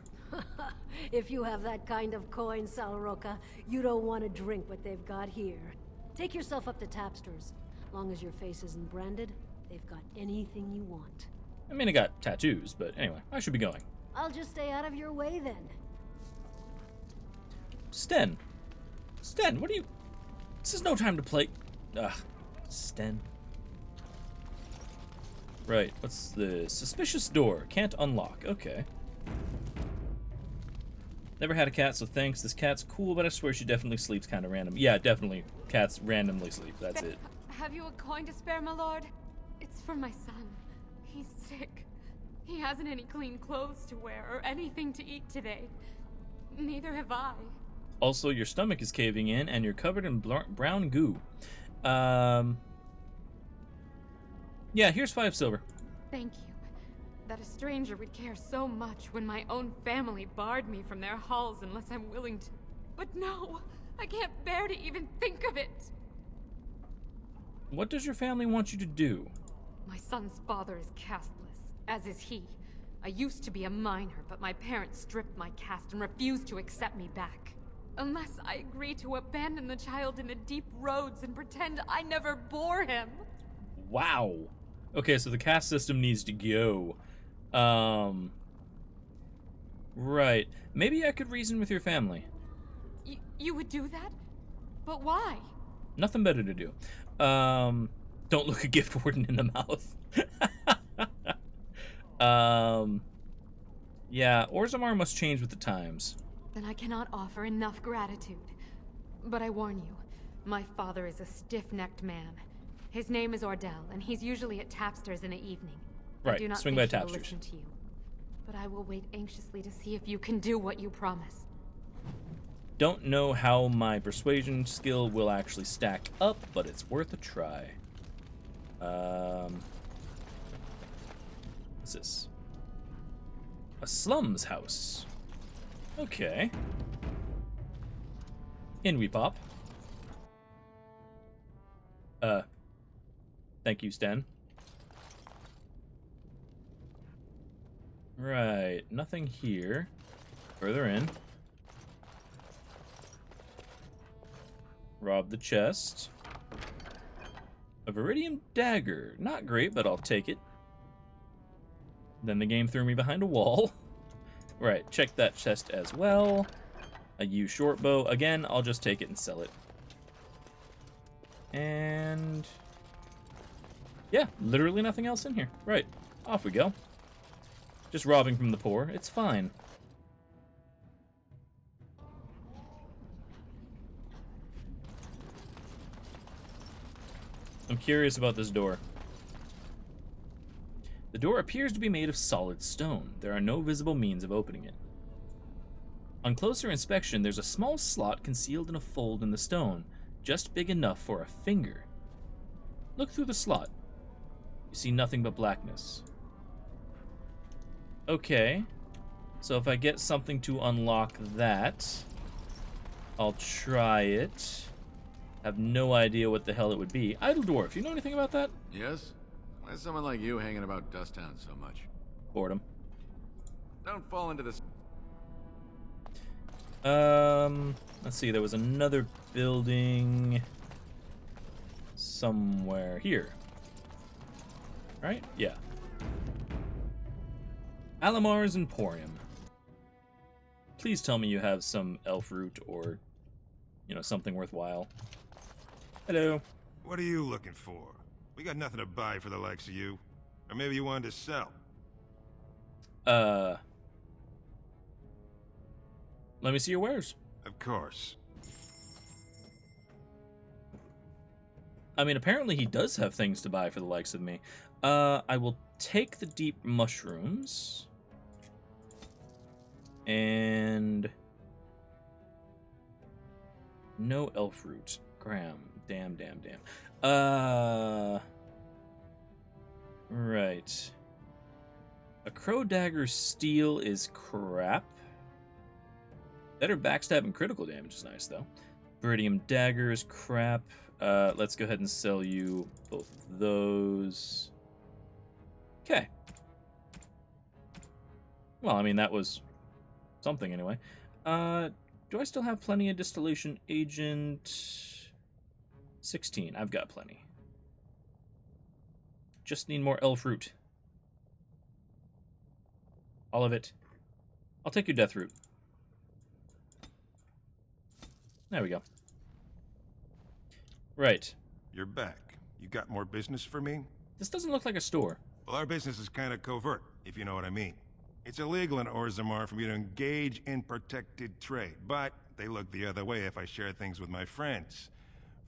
[SPEAKER 17] If you have that kind of coin, Salroka, you don't want to drink what they've got here. Take yourself up to Tapster's. Long as your face isn't branded, they've got anything you want.
[SPEAKER 1] I mean, I got tattoos, but anyway, I should be going.
[SPEAKER 17] I'll just stay out of your way then.
[SPEAKER 1] Sten, what are you... This is no time to play... Ugh, Sten. Right, what's the... Suspicious door. Can't unlock. Okay. Never had a cat, so thanks. This cat's cool, but I swear she definitely sleeps kind of random. Yeah, definitely. Cats randomly sleep. That's it.
[SPEAKER 18] Have you a coin to spare, my lord? It's for my son. He's sick. He hasn't any clean clothes to wear or anything to eat today. Neither have I.
[SPEAKER 1] Also, your stomach is caving in, and you're covered in brown goo. Yeah, here's 5 silver.
[SPEAKER 18] Thank you. That a stranger would care so much when my own family barred me from their halls unless I'm willing to. But no, I can't bear to even think of it.
[SPEAKER 1] What does your family want you to do?
[SPEAKER 18] My son's father is casteless, as is he. I used to be a minor, but my parents stripped my caste and refused to accept me back. Unless I agree to abandon the child in the deep roads and pretend I never bore him.
[SPEAKER 1] Wow. Okay, so the caste system needs to go. Right. Maybe I could reason with your family.
[SPEAKER 18] You would do that? But why?
[SPEAKER 1] Nothing better to do. Don't look a gift warden in the mouth. Yeah, Orzammar must change with the times.
[SPEAKER 18] Then I cannot offer enough gratitude. But I warn you, my father is a stiff-necked man. His name is Ordell, and he's usually at Tapster's in the evening.
[SPEAKER 1] Right,
[SPEAKER 18] I do not
[SPEAKER 1] swing
[SPEAKER 18] think
[SPEAKER 1] by
[SPEAKER 18] he will
[SPEAKER 1] Tapster's.
[SPEAKER 18] listen to you. But I will wait anxiously to see if you can do what you promise.
[SPEAKER 1] Don't know how my persuasion skill will actually stack up, but it's worth a try. What's this? A slums house. Okay. In we pop. Thank you, Sten. Right, nothing here. Further in. Rob the chest. A Viridium dagger. Not great, but I'll take it. Then the game threw me behind a wall. Right, check that chest as well. A U short bow. Again, I'll just take it and sell it. And... yeah, literally nothing else in here. Right, off we go. Just robbing from the poor. It's fine. I'm curious about this door. The door appears to be made of solid stone. There are no visible means of opening it. On closer inspection, there's a small slot concealed in a fold in the stone, just big enough for a finger. Look through the slot. You see nothing but blackness. Okay, so if I get something to unlock that, I'll try it. Have no idea what the hell it would be. Idle Dwarf, you know anything about that?
[SPEAKER 5] Yes?
[SPEAKER 2] Why is someone like you hanging about Dusttown so much?
[SPEAKER 1] Boredom.
[SPEAKER 2] Don't fall into this.
[SPEAKER 1] Let's see, there was another building somewhere here. Right? Yeah. Alamar's Emporium. Please tell me you have some elf root or, you know, something worthwhile. Hello.
[SPEAKER 14] What are you looking for? We got nothing to buy for the likes of you. Or maybe you wanted to sell.
[SPEAKER 1] Let me see your wares.
[SPEAKER 14] Of course.
[SPEAKER 1] I mean, apparently he does have things to buy for the likes of me. I will take the deep mushrooms. And no elf root. Graham. Damn. Right. A crow dagger steel is crap. Better backstab and critical damage is nice, though. Viridium dagger is crap. Let's go ahead and sell you both of those. Okay. Well, I mean, that was something anyway. Do I still have plenty of distillation agent? 16. I've got plenty. Just need more elf root. All of it. I'll take your death root. There we go. Right.
[SPEAKER 14] You're back. You got more business for me?
[SPEAKER 1] This doesn't look like a store.
[SPEAKER 14] Well, our business is kind of covert, if you know what I mean. It's illegal in Orzammar for me to engage in protected trade, but they look the other way if I share things with my friends.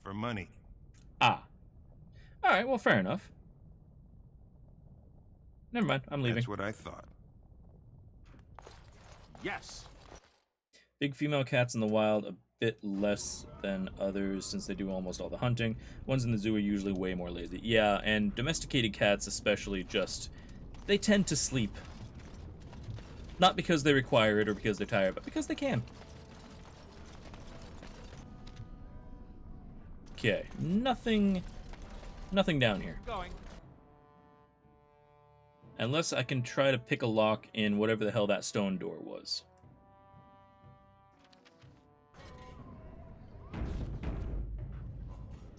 [SPEAKER 14] For money.
[SPEAKER 1] Ah. Alright, well, fair enough. Never mind, I'm leaving.
[SPEAKER 14] That's what I thought.
[SPEAKER 11] Yes.
[SPEAKER 1] Big female cats in the wild, a bit less than others since they do almost all the hunting. Ones in the zoo are usually way more lazy. Yeah, and domesticated cats especially just... they tend to sleep. Not because they require it or because they're tired, but because they can. Okay, nothing down here.
[SPEAKER 11] Going.
[SPEAKER 1] Unless I can try to pick a lock in whatever the hell that stone door was.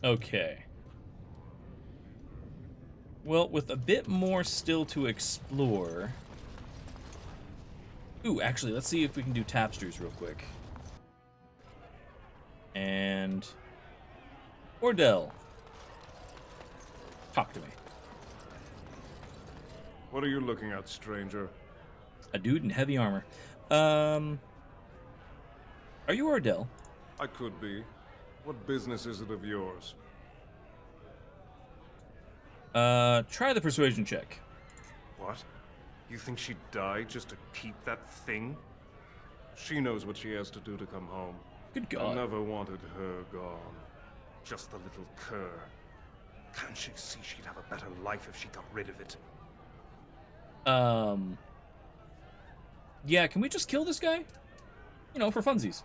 [SPEAKER 1] Okay. Well, with a bit more still to explore... Ooh, actually, let's see if we can do tapsters real quick. And... Ordell. Talk to me.
[SPEAKER 19] What are you looking at, stranger?
[SPEAKER 1] A dude in heavy armor. Are you Ordell?
[SPEAKER 19] I could be. What business is it of yours?
[SPEAKER 1] Try the persuasion check.
[SPEAKER 19] What? You think she'd die just to keep that thing? She knows what she has to do to come home.
[SPEAKER 1] Good God.
[SPEAKER 19] I never wanted her gone. Just the little cur. Can't she see she'd have a better life if she got rid of it?
[SPEAKER 1] Yeah, can we just kill this guy? You know, for funsies.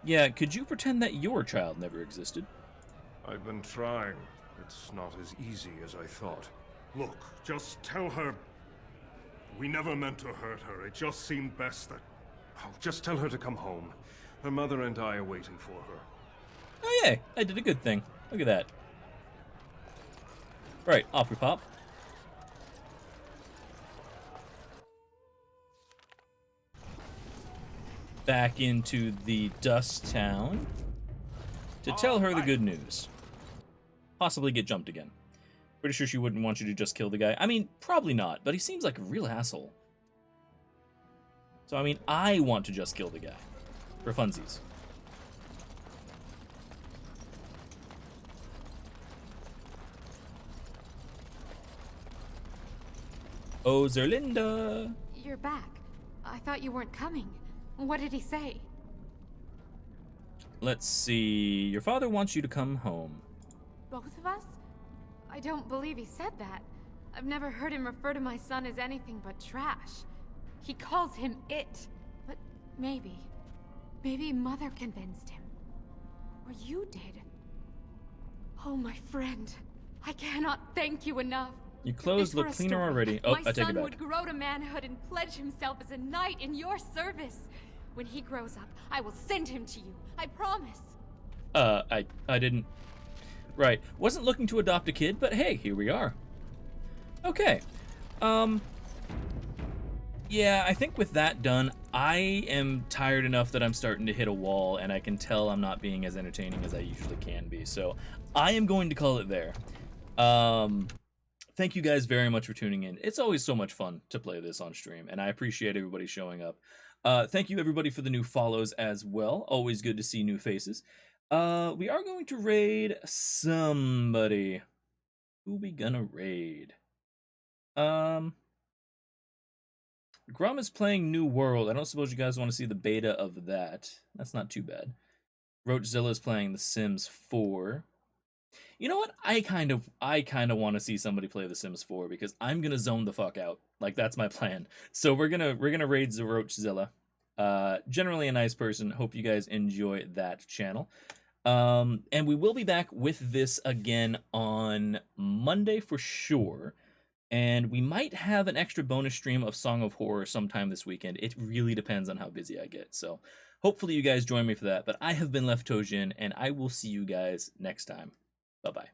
[SPEAKER 1] Yeah, could you pretend that your child never existed?
[SPEAKER 19] I've been trying. It's not as easy as I thought. Look, just tell her... We never meant to hurt her. It just seemed best that... Oh, just tell her to come home. Her mother and I are waiting for her.
[SPEAKER 1] Oh, yeah, I did a good thing. Look at that. Right, off we pop. Back into the Dust Town to tell her the good news. Possibly get jumped again. Pretty sure she wouldn't want you to just kill the guy. I mean, probably not, but he seems like a real asshole. So, I mean, I want to just kill the guy. For funsies. Oh, Zerlinda!
[SPEAKER 18] You're back. I thought you weren't coming. What did he say?
[SPEAKER 1] Let's see. Your father wants you to come home.
[SPEAKER 18] Both of us? I don't believe he said that. I've never heard him refer to my son as anything but trash. He calls him it. But maybe Mother convinced him. Or you did. Oh, my friend. I cannot thank you enough.
[SPEAKER 1] Your clothes look cleaner already. Oh,
[SPEAKER 18] My
[SPEAKER 1] I take it
[SPEAKER 18] son
[SPEAKER 1] back.
[SPEAKER 18] would grow to manhood and pledge himself as a knight in your service. When he grows up, I will send him to you. I promise.
[SPEAKER 1] I didn't... Right. Wasn't looking to adopt a kid, but hey, here we are. Okay. Yeah, I think with that done, I am tired enough that I'm starting to hit a wall, and I can tell I'm not being as entertaining as I usually can be. So I am going to call it there. Thank you guys very much for tuning in. It's always so much fun to play this on stream, and I appreciate everybody showing up. Thank you everybody for the new follows as well. Always good to see new faces. We are going to raid somebody. Who we gonna raid? Grum is playing New World. I don't suppose you guys want to see the beta of that. That's not too bad. Roachzilla is playing The Sims 4. You know what? I kind of want to see somebody play The Sims 4 because I'm gonna zone the fuck out. Like, that's my plan. So we're gonna raid the Roachzilla. Generally a nice person. Hope you guys enjoy that channel. And we will be back with this again on Monday for sure. And we might have an extra bonus stream of Song of Horror sometime this weekend. It really depends on how busy I get. So hopefully you guys join me for that. But I have been LeftToeDjinn, and I will see you guys next time. Bye-bye.